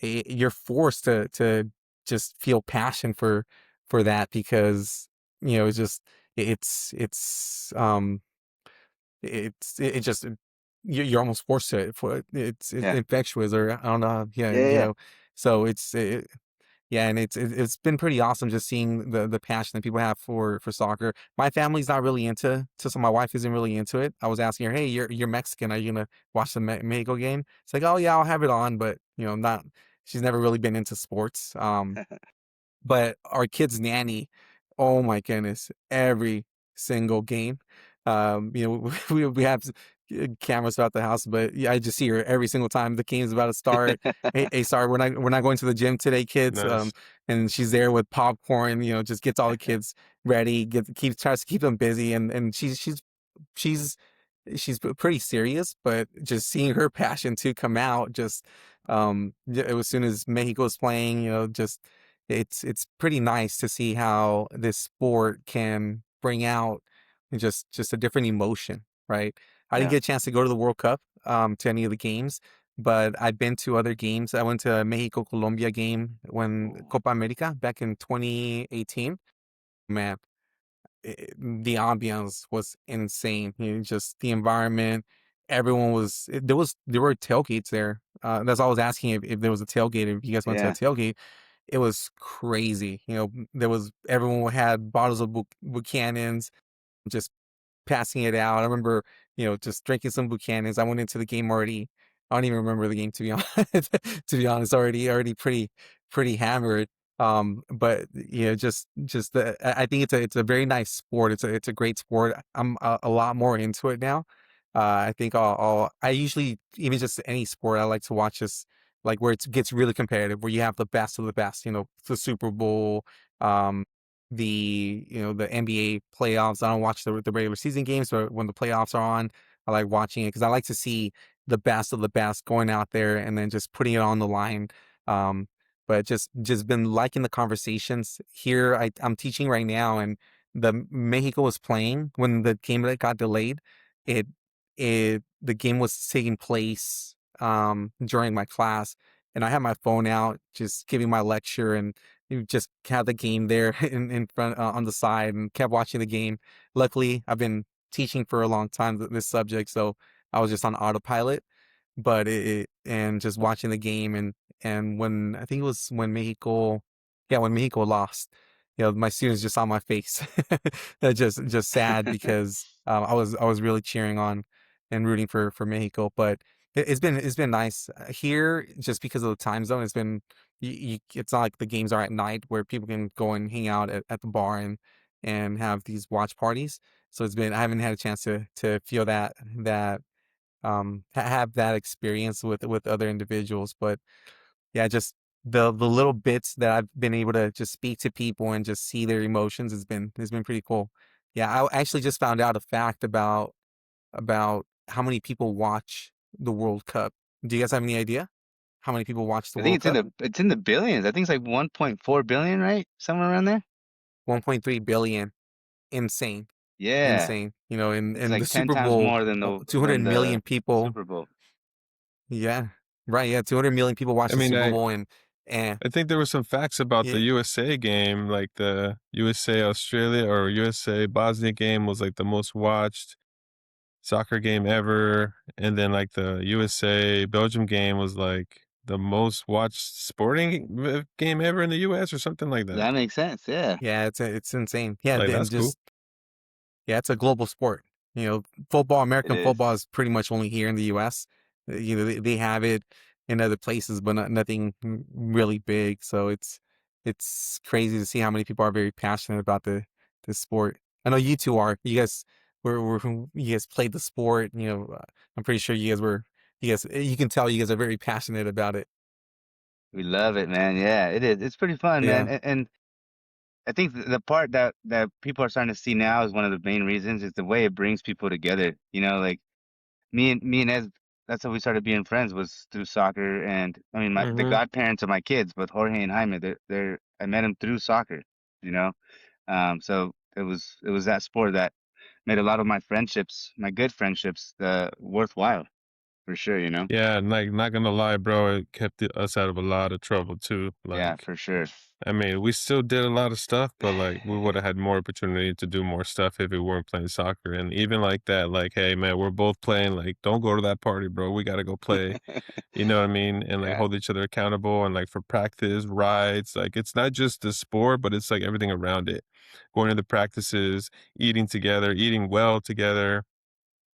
[SPEAKER 2] you're forced to just feel passion for that because it's just it's it just you're almost forced to it for it's
[SPEAKER 1] Yeah.
[SPEAKER 2] infectious, or I don't know, yeah,
[SPEAKER 1] Yeah, yeah.
[SPEAKER 2] so yeah, and it's been pretty awesome just seeing the passion that people have for soccer. My family's not really so my wife isn't really into it. I was asking her, hey, you're Mexican, are you gonna watch the Mexico game? It's like, oh yeah, I'll have it on, but not, she's never really been into sports. But our kid's nanny, oh my goodness, every single game. We have cameras throughout the house, but yeah, I just see her every single time the game's about to start. Hey, sorry, we're not going to the gym today, kids.
[SPEAKER 3] Nice.
[SPEAKER 2] And she's there with popcorn. Just gets all the kids ready, tries to keep them busy, and she's pretty serious, but just seeing her passion to come out, just as soon as Mexico's playing, just it's pretty nice to see how this sport can bring out just a different emotion, right? I didn't
[SPEAKER 1] Yeah.
[SPEAKER 2] get a chance to go to the World Cup, to any of the games, but I've been to other games. I went to a Mexico Colombia game when
[SPEAKER 1] Ooh.
[SPEAKER 2] Copa America back in 2018. Man, the ambiance was insane. Just the environment. Everyone there were tailgates there. That's all I was asking, if there was a tailgate, if you guys went to a
[SPEAKER 1] Yeah.
[SPEAKER 2] tailgate. It was crazy. There was everyone had bottles of Buchanan's, just passing it out. I remember, just drinking some Buchanan's. I went into the game already, I don't even remember the game, to be honest. To be honest, already pretty hammered. But you know, just I think it's a very nice sport. It's a great sport. I'm a lot more into it now. I think I usually, even just any sport, I like to watch this, like where it gets really competitive, where you have the best of the best. You know, the Super Bowl, um, the NBA playoffs. I don't watch the regular season games, but when the playoffs are on, I like watching it because I like to see the best of the best going out there and then just putting it on the line. Um, but just been liking the conversations here. I'm teaching right now, and the Mexico was playing when the game that got delayed. It the game was taking place during my class, and I had my phone out just giving my lecture, and you just had the game there in front, on the side, and kept watching the game. Luckily, I've been teaching for a long time this subject, so I was just on autopilot. But and just watching the game, and when I think it was when Mexico, yeah, when Mexico lost, you know, my students just saw my face, that just sad because I was really cheering on and rooting for Mexico. But it's been nice here, just because of the time zone. It's been it's not like the games are at night where people can go and hang out at the bar and have these watch parties. So I haven't had a chance to feel that have that experience with other individuals. But yeah, just the little bits that I've been able to just speak to people and just see their emotions has been pretty cool. Yeah, I actually just found out a fact about how many people watch the World Cup. Do you guys have any idea how many people watch the
[SPEAKER 1] I think
[SPEAKER 2] World Cup?
[SPEAKER 1] it's in the billions. I think it's like 1.4 billion, right? Somewhere around there.
[SPEAKER 2] 1.3 billion. Insane.
[SPEAKER 1] Yeah,
[SPEAKER 2] Insane. You know,
[SPEAKER 1] it's
[SPEAKER 2] in
[SPEAKER 1] like
[SPEAKER 2] the
[SPEAKER 1] 10
[SPEAKER 2] Super
[SPEAKER 1] times
[SPEAKER 2] Bowl,
[SPEAKER 1] more
[SPEAKER 2] 200 million people.
[SPEAKER 1] Super Bowl.
[SPEAKER 2] Yeah. Right, yeah, 200 million people watch
[SPEAKER 3] I
[SPEAKER 2] the
[SPEAKER 3] mean,
[SPEAKER 2] Super
[SPEAKER 3] I
[SPEAKER 2] Bowl, and
[SPEAKER 3] I think there were some facts about the
[SPEAKER 2] yeah,
[SPEAKER 3] USA game, like the USA Australia or USA Bosnia game was like the most watched soccer game ever, and then like the USA Belgium game was like the most watched sporting game ever in the US or something like that.
[SPEAKER 1] That makes sense. Yeah,
[SPEAKER 2] yeah, it's insane. Yeah,
[SPEAKER 3] Like
[SPEAKER 2] and
[SPEAKER 3] that's cool.
[SPEAKER 2] just yeah, it's a global sport. You know, football,
[SPEAKER 1] it
[SPEAKER 2] American
[SPEAKER 1] is.
[SPEAKER 2] football is pretty much only here in the US. You know, they have it in other places, but nothing really big. So it's crazy to see how many people are very passionate about the sport. I know you two are. You guys you guys played the sport. You know, I'm pretty sure you can tell you guys are very passionate about it.
[SPEAKER 1] We love it, man. Yeah, it is. It's pretty fun, man.
[SPEAKER 2] Yeah.
[SPEAKER 1] And I think the part that people are starting to see now is one of the main reasons is the way it brings people together. You know, like me and Ez, that's how we started being friends was through soccer. And I mean, the
[SPEAKER 3] Hmm.
[SPEAKER 1] godparents of my kids, both Jorge and Jaime, they're I met them through soccer. You know, so it was that sport that made a lot of my friendships, my good friendships, worthwhile for sure. You know.
[SPEAKER 3] Yeah, and like not gonna lie, bro, it kept us out of a lot of trouble too.
[SPEAKER 1] Yeah,
[SPEAKER 3] Like
[SPEAKER 1] for sure.
[SPEAKER 3] I mean, we still did a lot of stuff, but like we would have had more opportunity to do more stuff if we weren't playing soccer. And even like that, like, hey man, we're both playing, like, don't go to that party, bro. We gotta go play. You know what I mean? And like
[SPEAKER 1] Yeah.
[SPEAKER 3] hold each other accountable and like for practice, rides, like it's not just the sport, but it's like everything around it. Going to the practices, eating together, eating well together,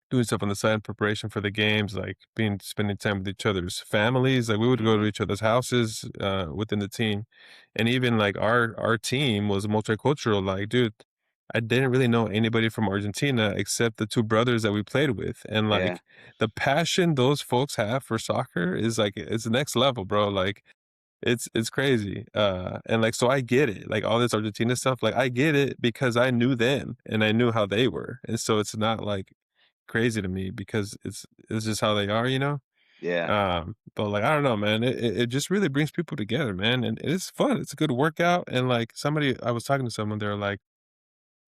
[SPEAKER 3] doing stuff on the side in preparation for the games, like spending time with each other's families. Like we would go to
[SPEAKER 1] Hmm.
[SPEAKER 3] each other's houses within the team, and even like our team was multicultural. Like, dude, I didn't really know anybody from Argentina except the two brothers that we played with, and
[SPEAKER 1] Yeah.
[SPEAKER 3] like the passion those folks have for soccer is like it's the next level, bro. Like it's crazy. And like so I get it. Like all this Argentina stuff, like I get it because I knew them and I knew how they were. And so it's not like crazy to me because it's just how they are, you know?
[SPEAKER 1] Yeah.
[SPEAKER 3] But like I don't know, man. It just really brings people together, man. And it's fun. It's a good workout. And like somebody I was talking to someone, they're like,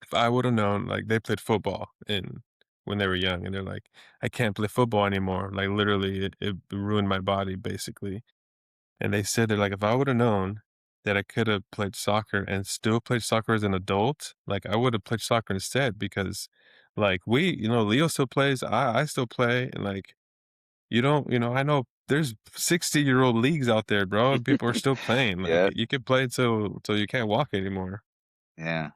[SPEAKER 3] if I would have known, like they played football in when they were young, and they're like, I can't play football anymore. Like literally it ruined my body basically. And they said they're like, if I would have known that I could have played soccer and still played soccer as an adult, like I would have played soccer instead because like Leo still plays, I still play, and like you don't, I know there's 60-year-old leagues out there, bro, and people are still playing. Like
[SPEAKER 1] Yeah.
[SPEAKER 3] you can play till you can't walk anymore.
[SPEAKER 1] Yeah.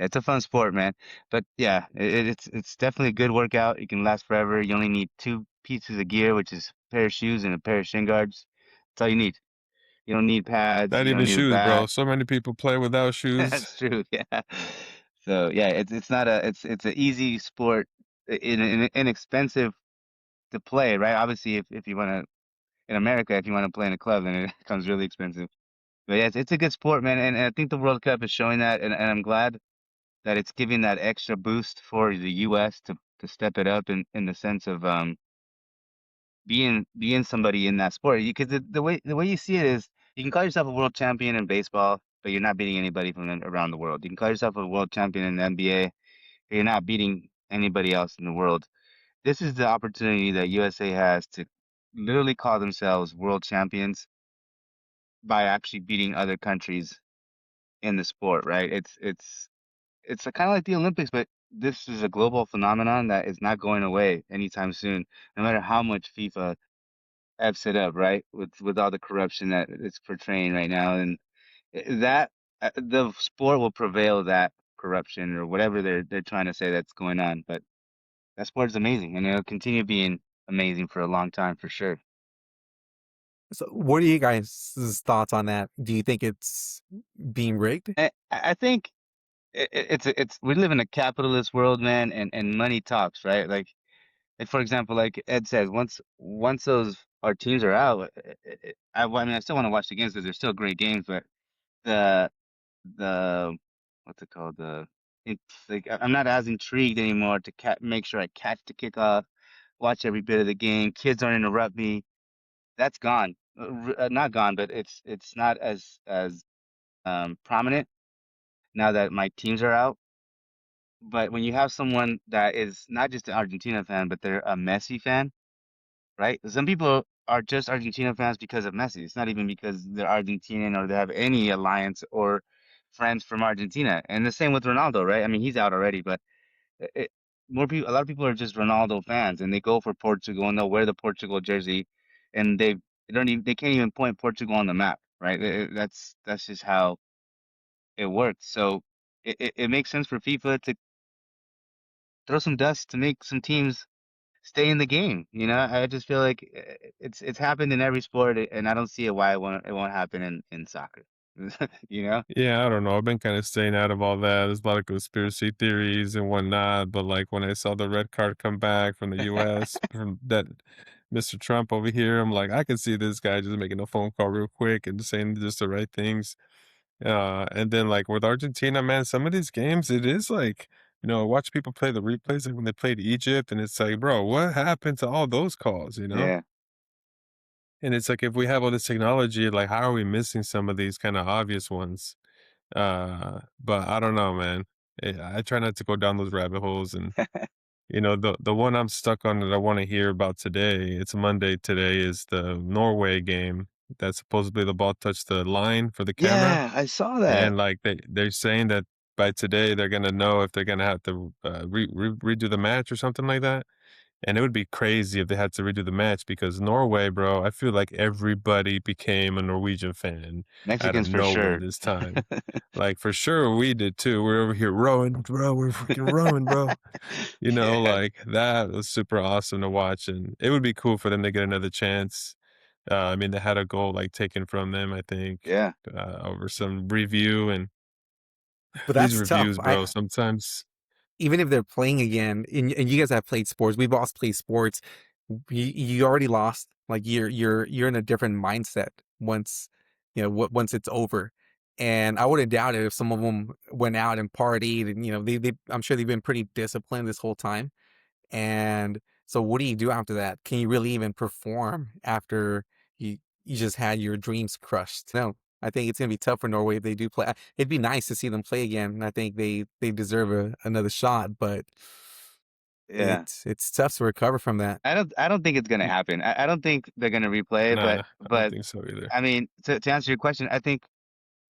[SPEAKER 1] It's a fun sport, man. But yeah, it's definitely a good workout. You can last forever. You only need two pieces of gear, which is a pair of shoes and a pair of shin guards. That's all you need. You don't need pads.
[SPEAKER 3] Not
[SPEAKER 1] You don't
[SPEAKER 3] even
[SPEAKER 1] need a
[SPEAKER 3] shoes, bro.
[SPEAKER 1] bat.
[SPEAKER 3] So many people play without shoes.
[SPEAKER 1] That's true. Yeah. So yeah, it's not a it's an easy sport, inexpensive to play, right? Obviously, if you want to in America, if you want to play in a club, then it becomes really expensive. But yeah, it's a good sport, man, and I think the World Cup is showing that, and I'm glad that it's giving that extra boost for the U.S. to step it up in the sense of being somebody in that sport. Because the way you see it is, you can call yourself a world champion in baseball, but you're not beating anybody from around the world. You can call yourself a world champion in the NBA, but you're not beating anybody else in the world. This is the opportunity that USA has to literally call themselves world champions by actually beating other countries in the sport, right? It's kind of like the Olympics, but this is a global phenomenon that is not going away anytime soon, no matter how much FIFA F's it up, right? With all the corruption that it's portraying right now, and that the sport will prevail that corruption or whatever they're trying to say that's going on. But that sport is amazing, and it'll continue being amazing for a long time for sure.
[SPEAKER 2] So, what are you guys' thoughts on that? Do you think it's being rigged?
[SPEAKER 1] I think it's we live in a capitalist world, man, and money talks, right? Like for example, like Ed says, once those our teams are out, I mean, I still want to watch the games because they're still great games, but the the what's it called? It's like I'm not as intrigued anymore to make sure I catch the kickoff, watch every bit of the game. Kids don't interrupt me. That's gone. Not gone, but it's not as prominent now that my teams are out. But when you have someone that is not just an Argentina fan, but they're a Messi fan, right? Some people are just Argentina fans because of Messi. It's not even because they're Argentinian or they have any alliance or friends from Argentina. And the same with Ronaldo, right? I mean, he's out already, but it, more people, a lot of people are just Ronaldo fans, and they go for Portugal and they'll wear the Portugal jersey, and they can't even point Portugal on the map, right? That's just how it works. So it makes sense for FIFA to throw some dust to make some teams stay in the game. You know, I just feel like it's happened in every sport, and I don't see it why it won't happen in soccer. You know?
[SPEAKER 3] Yeah, I don't know. I've been kind of staying out of all that. There's a lot of conspiracy theories and whatnot. But like when I saw the red card come back from the US from that Mr. Trump over here, I'm like, I can see this guy just making a phone call real quick and saying just the right things. And then like with Argentina, man, some of these games, it is like, I watch people play the replays like when they played Egypt, and it's like, bro, what happened to all those calls, you know?
[SPEAKER 1] Yeah.
[SPEAKER 3] And it's like if we have all this technology, like how are we missing some of these kind of obvious ones? But I don't know, man. I try not to go down those rabbit holes. And the one I'm stuck on that I want to hear about today, it's Monday today, is the Norway game that supposedly the ball touched the line for the camera.
[SPEAKER 1] Yeah, I saw that.
[SPEAKER 3] And like they're saying that by today they're gonna know if they're gonna have to redo the match or something like that. And it would be crazy if they had to redo the match because Norway, bro, I feel like everybody became a Norwegian fan out of
[SPEAKER 1] Mexicans for
[SPEAKER 3] nowhere
[SPEAKER 1] sure.
[SPEAKER 3] this time. Like for sure we did too. We're over here rowing, bro. We're freaking rowing, bro.
[SPEAKER 1] Yeah.
[SPEAKER 3] Like that was super awesome to watch, and it would be cool for them to get another chance. I mean, they had a goal like taken from them, I think,
[SPEAKER 1] Yeah.
[SPEAKER 3] over some review, and
[SPEAKER 2] But
[SPEAKER 3] these
[SPEAKER 2] that's tough.
[SPEAKER 3] reviews, bro, sometimes.
[SPEAKER 2] Even if they're playing again, and you guys have played sports, we've all played sports. You already lost. Like you're in a different mindset once once it's over. And I wouldn't doubt it if some of them went out and partied, and they I'm sure they've been pretty disciplined this whole time. And so what do you do after that? Can you really even perform after you just had your dreams crushed? No. I think it's gonna be tough for Norway if they do play. It'd be nice to see them play again. And I think they deserve another shot, but
[SPEAKER 1] Yeah.
[SPEAKER 2] it's tough to recover from that.
[SPEAKER 1] I don't think it's gonna happen. I don't think they're gonna replay it,
[SPEAKER 3] Nah, I don't
[SPEAKER 1] but
[SPEAKER 3] think so either.
[SPEAKER 1] I mean, to answer your question, I think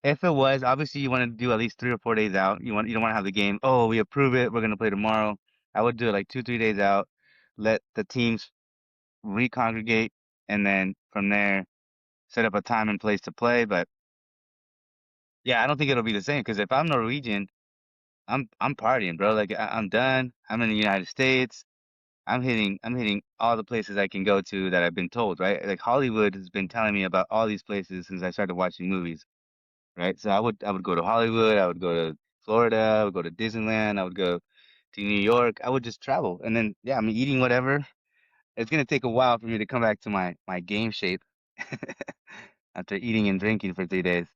[SPEAKER 1] if it was, obviously you want to do at least 3 or 4 days out. You don't want to have the game. Oh, we approve it. We're gonna play tomorrow. I would do it like 2, 3 days out. Let the teams recongregate, and then from there set up a time and place to play. But yeah, I don't think it'll be the same because if I'm Norwegian, I'm partying, bro. Like I'm done. I'm in the United States. I'm hitting all the places I can go to that I've been told, right? Like Hollywood has been telling me about all these places since I started watching movies, right? So I would go to Hollywood, I would go to Florida, I would go to Disneyland, I would go to New York. I would just travel. And then yeah, I'm eating whatever. It's gonna take a while for me to come back to my game shape after eating and drinking for 3 days.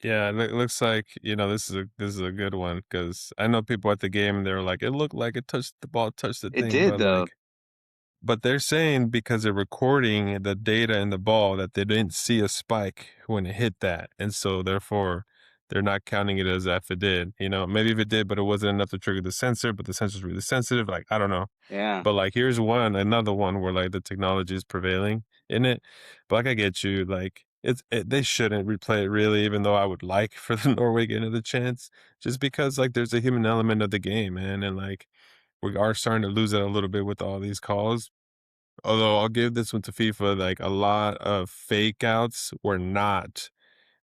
[SPEAKER 3] Yeah, it looks like, this is a good one because I know people at the game and they were like, "It looked like it touched the ball, touched the
[SPEAKER 1] It
[SPEAKER 3] thing,"
[SPEAKER 1] did
[SPEAKER 3] but,
[SPEAKER 1] though.
[SPEAKER 3] but they're saying because they're recording the data in the ball that they didn't see a spike when it hit that, and so therefore, they're not counting it as if it did, Maybe if it did, but it wasn't enough to trigger the sensor, but the sensor's really sensitive, like, I don't know.
[SPEAKER 1] Yeah.
[SPEAKER 3] But, like, here's another one where, like, the technology is prevailing in it. But, like, I get you, like, they shouldn't replay it really, even though I would like for the Norway getting the chance, just because, like, there's a human element of the game, man, and, like, we are starting to lose it a little bit with all these calls. Although I'll give this one to FIFA, like, a lot of fake outs were not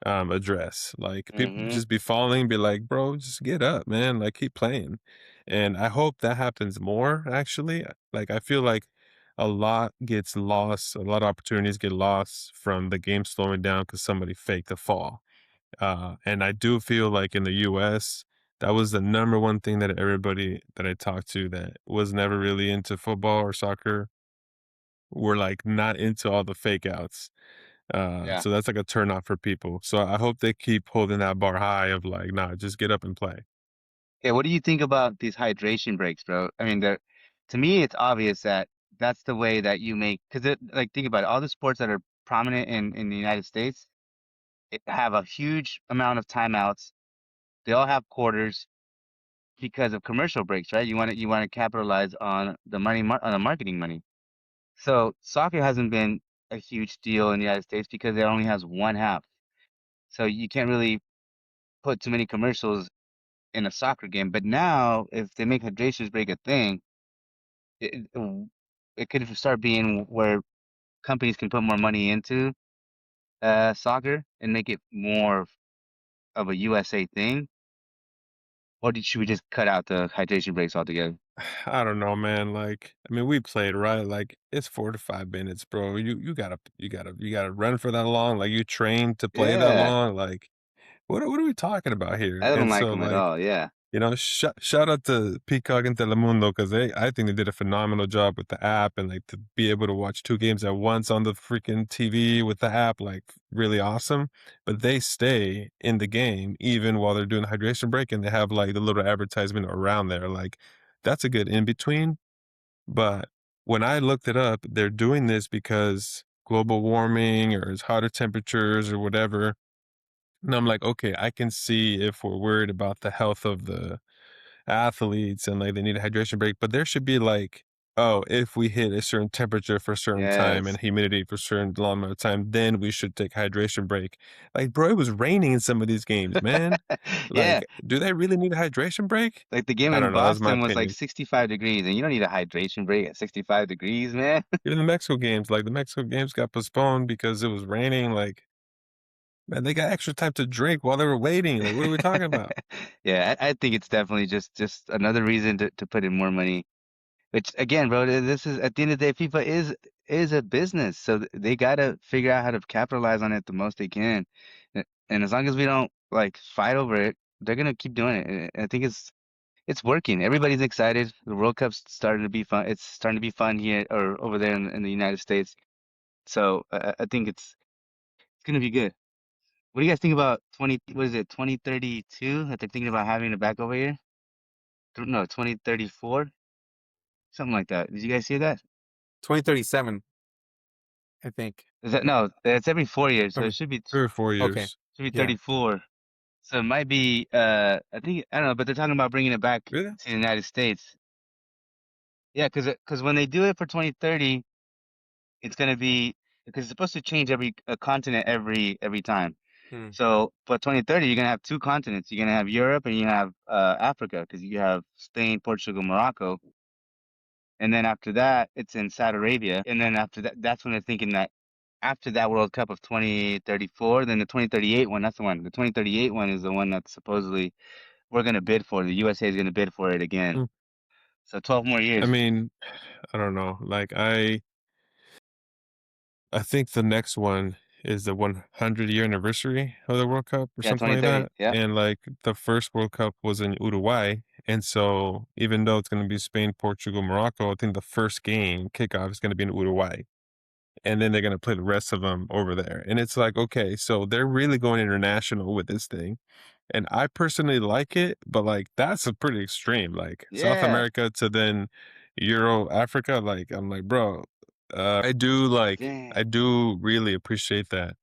[SPEAKER 3] address. Like people
[SPEAKER 1] Hmm.
[SPEAKER 3] just be falling, be like, bro, just get up, man. Like keep playing. And I hope that happens more, actually. Like I feel like a lot gets lost, a lot of opportunities get lost from the game slowing down because somebody faked a fall. And I do feel like in the US, that was the number one thing that everybody that I talked to that was never really into football or soccer were like not into all the fake outs.
[SPEAKER 1] Yeah.
[SPEAKER 3] So that's like a turn off for people. So I hope they keep holding that bar high of like, nah, just get up and play.
[SPEAKER 1] Yeah, what do you think about these hydration breaks, bro? I mean, to me, it's obvious that that's the way that you make, because like, think about it, all the sports that are prominent in the United States have a huge amount of timeouts. They all have quarters because of commercial breaks, right? You want to capitalize on the money, on the marketing money. So soccer hasn't been a huge deal in the United States because it only has one half. So you can't really put too many commercials in a soccer game. But now, if they make hydration break a thing, it it could start being where companies can put more money into soccer and make it more of a USA thing. Or should we just cut out the hydration breaks altogether?
[SPEAKER 3] I don't know, man. Like, I mean, we played, right? Like, it's 4 to 5 minutes, bro. You gotta run for that long. Like, you trained to play that
[SPEAKER 1] Yeah,
[SPEAKER 3] long. Like, what are we talking about here?
[SPEAKER 1] I don't
[SPEAKER 3] And
[SPEAKER 1] like
[SPEAKER 3] so,
[SPEAKER 1] them at
[SPEAKER 3] like,
[SPEAKER 1] all. Yeah,
[SPEAKER 3] shout out to Peacock and Telemundo because I think they did a phenomenal job with the app and like to be able to watch two games at once on the freaking TV with the app, like really awesome. But they stay in the game even while they're doing the hydration break and they have like the little advertisement around there. Like that's a good in between. But when I looked it up, they're doing this because global warming or it's hotter temperatures or whatever. And I'm like, okay, I can see if we're worried about the health of the athletes and like they need a hydration break, but there should be like, oh, if we hit a certain temperature for a certain time
[SPEAKER 1] yes,
[SPEAKER 3] and humidity for a certain long amount of time, then we should take hydration break. Like, bro, it was raining in some of these games, man.
[SPEAKER 1] yeah.
[SPEAKER 3] Like, do they really need a hydration break?
[SPEAKER 1] Like the game
[SPEAKER 3] I
[SPEAKER 1] in
[SPEAKER 3] don't know. That's my
[SPEAKER 1] Boston was like
[SPEAKER 3] opinion.
[SPEAKER 1] 65 degrees, and you don't need a hydration break at 65 degrees, man.
[SPEAKER 3] Even the Mexico games, like the Mexico games got postponed because it was raining. Like, man, they got extra time to drink while they were waiting. Like, what are we talking about?
[SPEAKER 1] Yeah, I think it's definitely just another reason to put in more money. Which again, bro, this is at the end of the day, FIFA is a business, so they gotta figure out how to capitalize on it the most they can. And as long as we don't like fight over it, they're gonna keep doing it. And I think it's working. Everybody's excited. The World Cup's starting to be fun. It's starting to be fun here or over there in the United States. So I think it's gonna be good. What do you guys think about 2032 that they're thinking about having it back over here? No, 2034, something like that. Did you guys see that?
[SPEAKER 2] 2037, I think.
[SPEAKER 1] Is that no? It's every 4 years, so
[SPEAKER 2] Or
[SPEAKER 1] it should be
[SPEAKER 3] Three or four
[SPEAKER 2] okay.
[SPEAKER 3] years.
[SPEAKER 1] should be
[SPEAKER 2] Yeah.
[SPEAKER 1] 34. So it might be. I think I don't know, but they're talking about bringing it back
[SPEAKER 3] Really?
[SPEAKER 1] to the United States. Yeah, because when they do it for 2030, it's gonna be because it's supposed to change every continent every time.
[SPEAKER 2] Hmm.
[SPEAKER 1] So for 2030, you're gonna have two continents. You're gonna have Europe and you have Africa because you have Spain, Portugal, Morocco, and then after that, it's in Saudi Arabia. And then after that, that's when they're thinking that after that World Cup of 2034, then the 2038 one, that's the one. The 2038 one is the one that's supposedly we're gonna bid for it. The USA is gonna bid for it again.
[SPEAKER 3] Mm.
[SPEAKER 1] So 12 more
[SPEAKER 3] I
[SPEAKER 1] years.
[SPEAKER 3] mean, I don't know. Like I think the next one is the 100-year anniversary of the World Cup or
[SPEAKER 1] Yeah,
[SPEAKER 3] something like
[SPEAKER 1] 2030.
[SPEAKER 3] that.
[SPEAKER 1] Yeah.
[SPEAKER 3] And like the first World Cup was in Uruguay. And so even though it's going to be Spain, Portugal, Morocco, I think the first game kickoff is going to be in Uruguay. And then they're going to play the rest of them over there. And it's like, okay, so they're really going international with this thing. And I personally like it, but like that's a pretty extreme. Like South
[SPEAKER 1] Yeah.
[SPEAKER 3] America to then Euro Africa. Like I'm like, bro, I
[SPEAKER 1] Dang.
[SPEAKER 3] do really appreciate that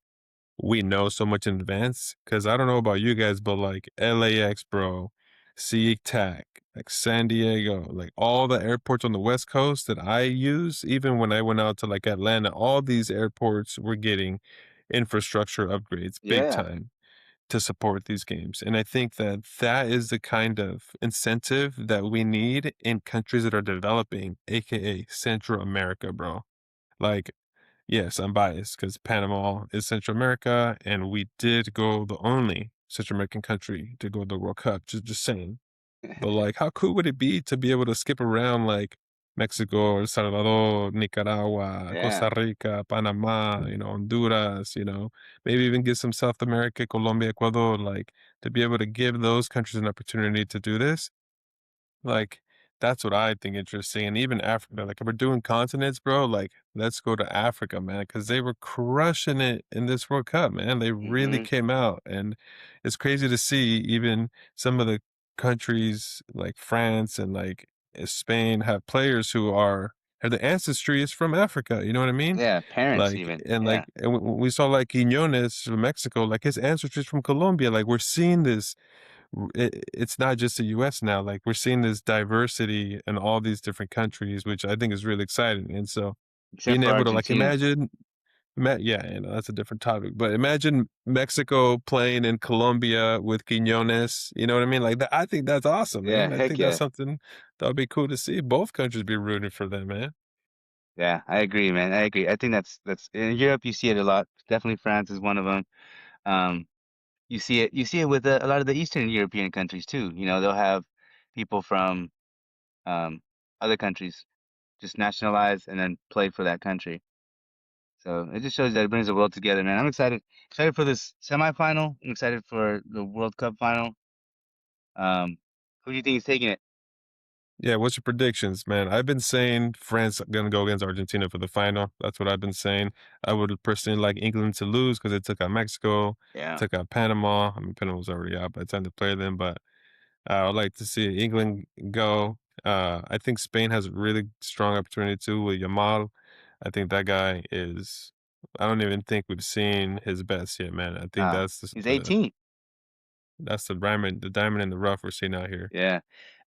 [SPEAKER 3] we know so much in advance. Cause I don't know about you guys, but like LAX, bro, SeaTac, like San Diego, like all the airports on the West Coast that I use, even when I went out to like Atlanta, all these airports were getting infrastructure upgrades big
[SPEAKER 1] Yeah.
[SPEAKER 3] time to support these games. And I think that that is the kind of incentive that we need in countries that are developing, aka Central America, bro. Like, yes, I'm biased because Panama is Central America, and we did go the only Central American country to go to the World Cup. Just saying. But like, how cool would it be to be able to skip around like Mexico, El Salvador, Nicaragua,
[SPEAKER 1] Yeah.
[SPEAKER 3] Costa Rica, Panama, Honduras, maybe even get some South America, Colombia, Ecuador, like to be able to give those countries an opportunity to do this. Like, that's what I think interesting, and even Africa, like, if we're doing continents, bro, like, let's go to Africa, man, because they were crushing it in this World Cup, man. They really
[SPEAKER 1] Hmm.
[SPEAKER 3] came out, and it's crazy to see even some of the countries like France and, like, Spain have players who are the ancestry is from Africa, you know what I mean?
[SPEAKER 1] Yeah. Parents
[SPEAKER 3] Like,
[SPEAKER 1] even.
[SPEAKER 3] and,
[SPEAKER 1] Yeah.
[SPEAKER 3] like, and we saw, like, Quiñones from Mexico, like, his ancestry is from Colombia, like, we're seeing this it's not just the US now. Like we're seeing this diversity in all these different countries, which I think is really exciting. And so
[SPEAKER 1] Except
[SPEAKER 3] being
[SPEAKER 1] for
[SPEAKER 3] able to like
[SPEAKER 1] Argentina.
[SPEAKER 3] imagine, yeah, that's a different topic. But imagine Mexico playing in Colombia with Quiñones. You know what I mean? Like that, I think that's awesome,
[SPEAKER 1] Yeah.
[SPEAKER 3] man. I
[SPEAKER 1] Heck
[SPEAKER 3] think that's
[SPEAKER 1] yeah.
[SPEAKER 3] something that would be cool to see. Both countries be rooting for them, man.
[SPEAKER 1] Yeah. I agree, man. I agree. I think that's in Europe. You see it a lot. Definitely France is one of them. Um, you see it. You see it with a lot of the Eastern European countries too. They'll have people from um, other countries just nationalize and then play for that country. So it just shows that it brings the world together, man. I'm excited. Excited for this semifinal. I'm excited for the World Cup final. Who do you think is taking it?
[SPEAKER 3] Yeah, what's your predictions, man? I've been saying France gonna go against Argentina for the final. That's what I've been saying. I would personally like England to lose because they took out Mexico,
[SPEAKER 1] Yeah.
[SPEAKER 3] took out Panama. I mean, Panama was already out by the time to play them, but I'd like to see England go. I think Spain has a really strong opportunity too with Yamal. I think that guy is. I don't even think we've seen his best yet, man. I think that's
[SPEAKER 1] He's 18.
[SPEAKER 3] the diamond in the rough we're seeing out here.
[SPEAKER 1] Yeah.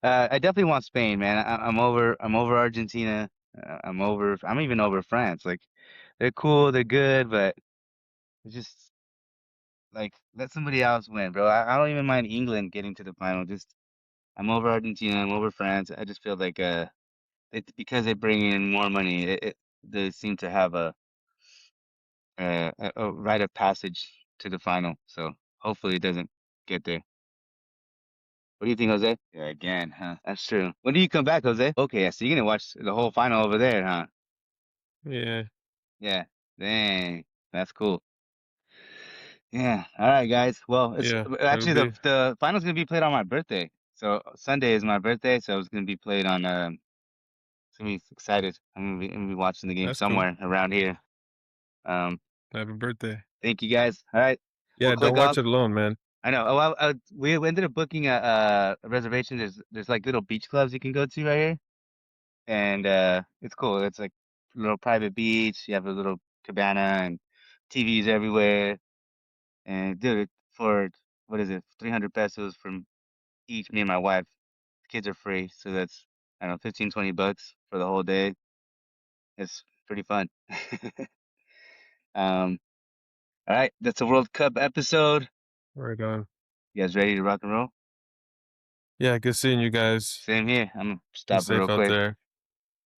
[SPEAKER 1] I definitely want Spain, man. I'm over Argentina. I'm even over France. Like they're cool, they're good, but it's just like let somebody else win, bro. I don't even mind England getting to the final. Just I'm over Argentina, I'm over France. I just feel like it's because they bring in more money. They seem to have a rite of passage to the final. So hopefully it doesn't get there. What do you think, Jose? Yeah, again, huh? That's true. When do you come back, Jose? Okay, so you're gonna watch the whole final over there, huh?
[SPEAKER 3] Yeah,
[SPEAKER 1] Yeah. Dang, that's cool. Yeah. All right, guys. Well, it's
[SPEAKER 3] yeah, it'll
[SPEAKER 1] actually the
[SPEAKER 3] be.
[SPEAKER 1] the final's gonna be played on my birthday. So Sunday is my birthday, so it's gonna be played on. It's gonna be excited. I'm gonna be watching the game
[SPEAKER 3] That's cool.
[SPEAKER 1] somewhere around here. Um,
[SPEAKER 3] Happy birthday.
[SPEAKER 1] thank you guys. All right, we'll
[SPEAKER 3] Yeah, don't
[SPEAKER 1] click
[SPEAKER 3] watch
[SPEAKER 1] off.
[SPEAKER 3] it alone, man.
[SPEAKER 1] I know. Oh, well, we ended up booking a reservation. There's like little beach clubs you can go to right here, and it's cool. It's like a little private beach. You have a little cabana and TVs everywhere. And dude, for what is it? 300 pesos from each. Me and my wife. Kids are free, so that's I don't know, 15, 20 bucks for the whole day. It's pretty fun. Um, all right, that's a World Cup episode.
[SPEAKER 3] Right on.
[SPEAKER 1] You guys ready to rock and roll?
[SPEAKER 3] Yeah, good seeing you guys.
[SPEAKER 1] Same here. I'm gonna
[SPEAKER 3] Be
[SPEAKER 1] stop it
[SPEAKER 3] safe
[SPEAKER 1] real
[SPEAKER 3] out
[SPEAKER 1] quick.
[SPEAKER 3] there.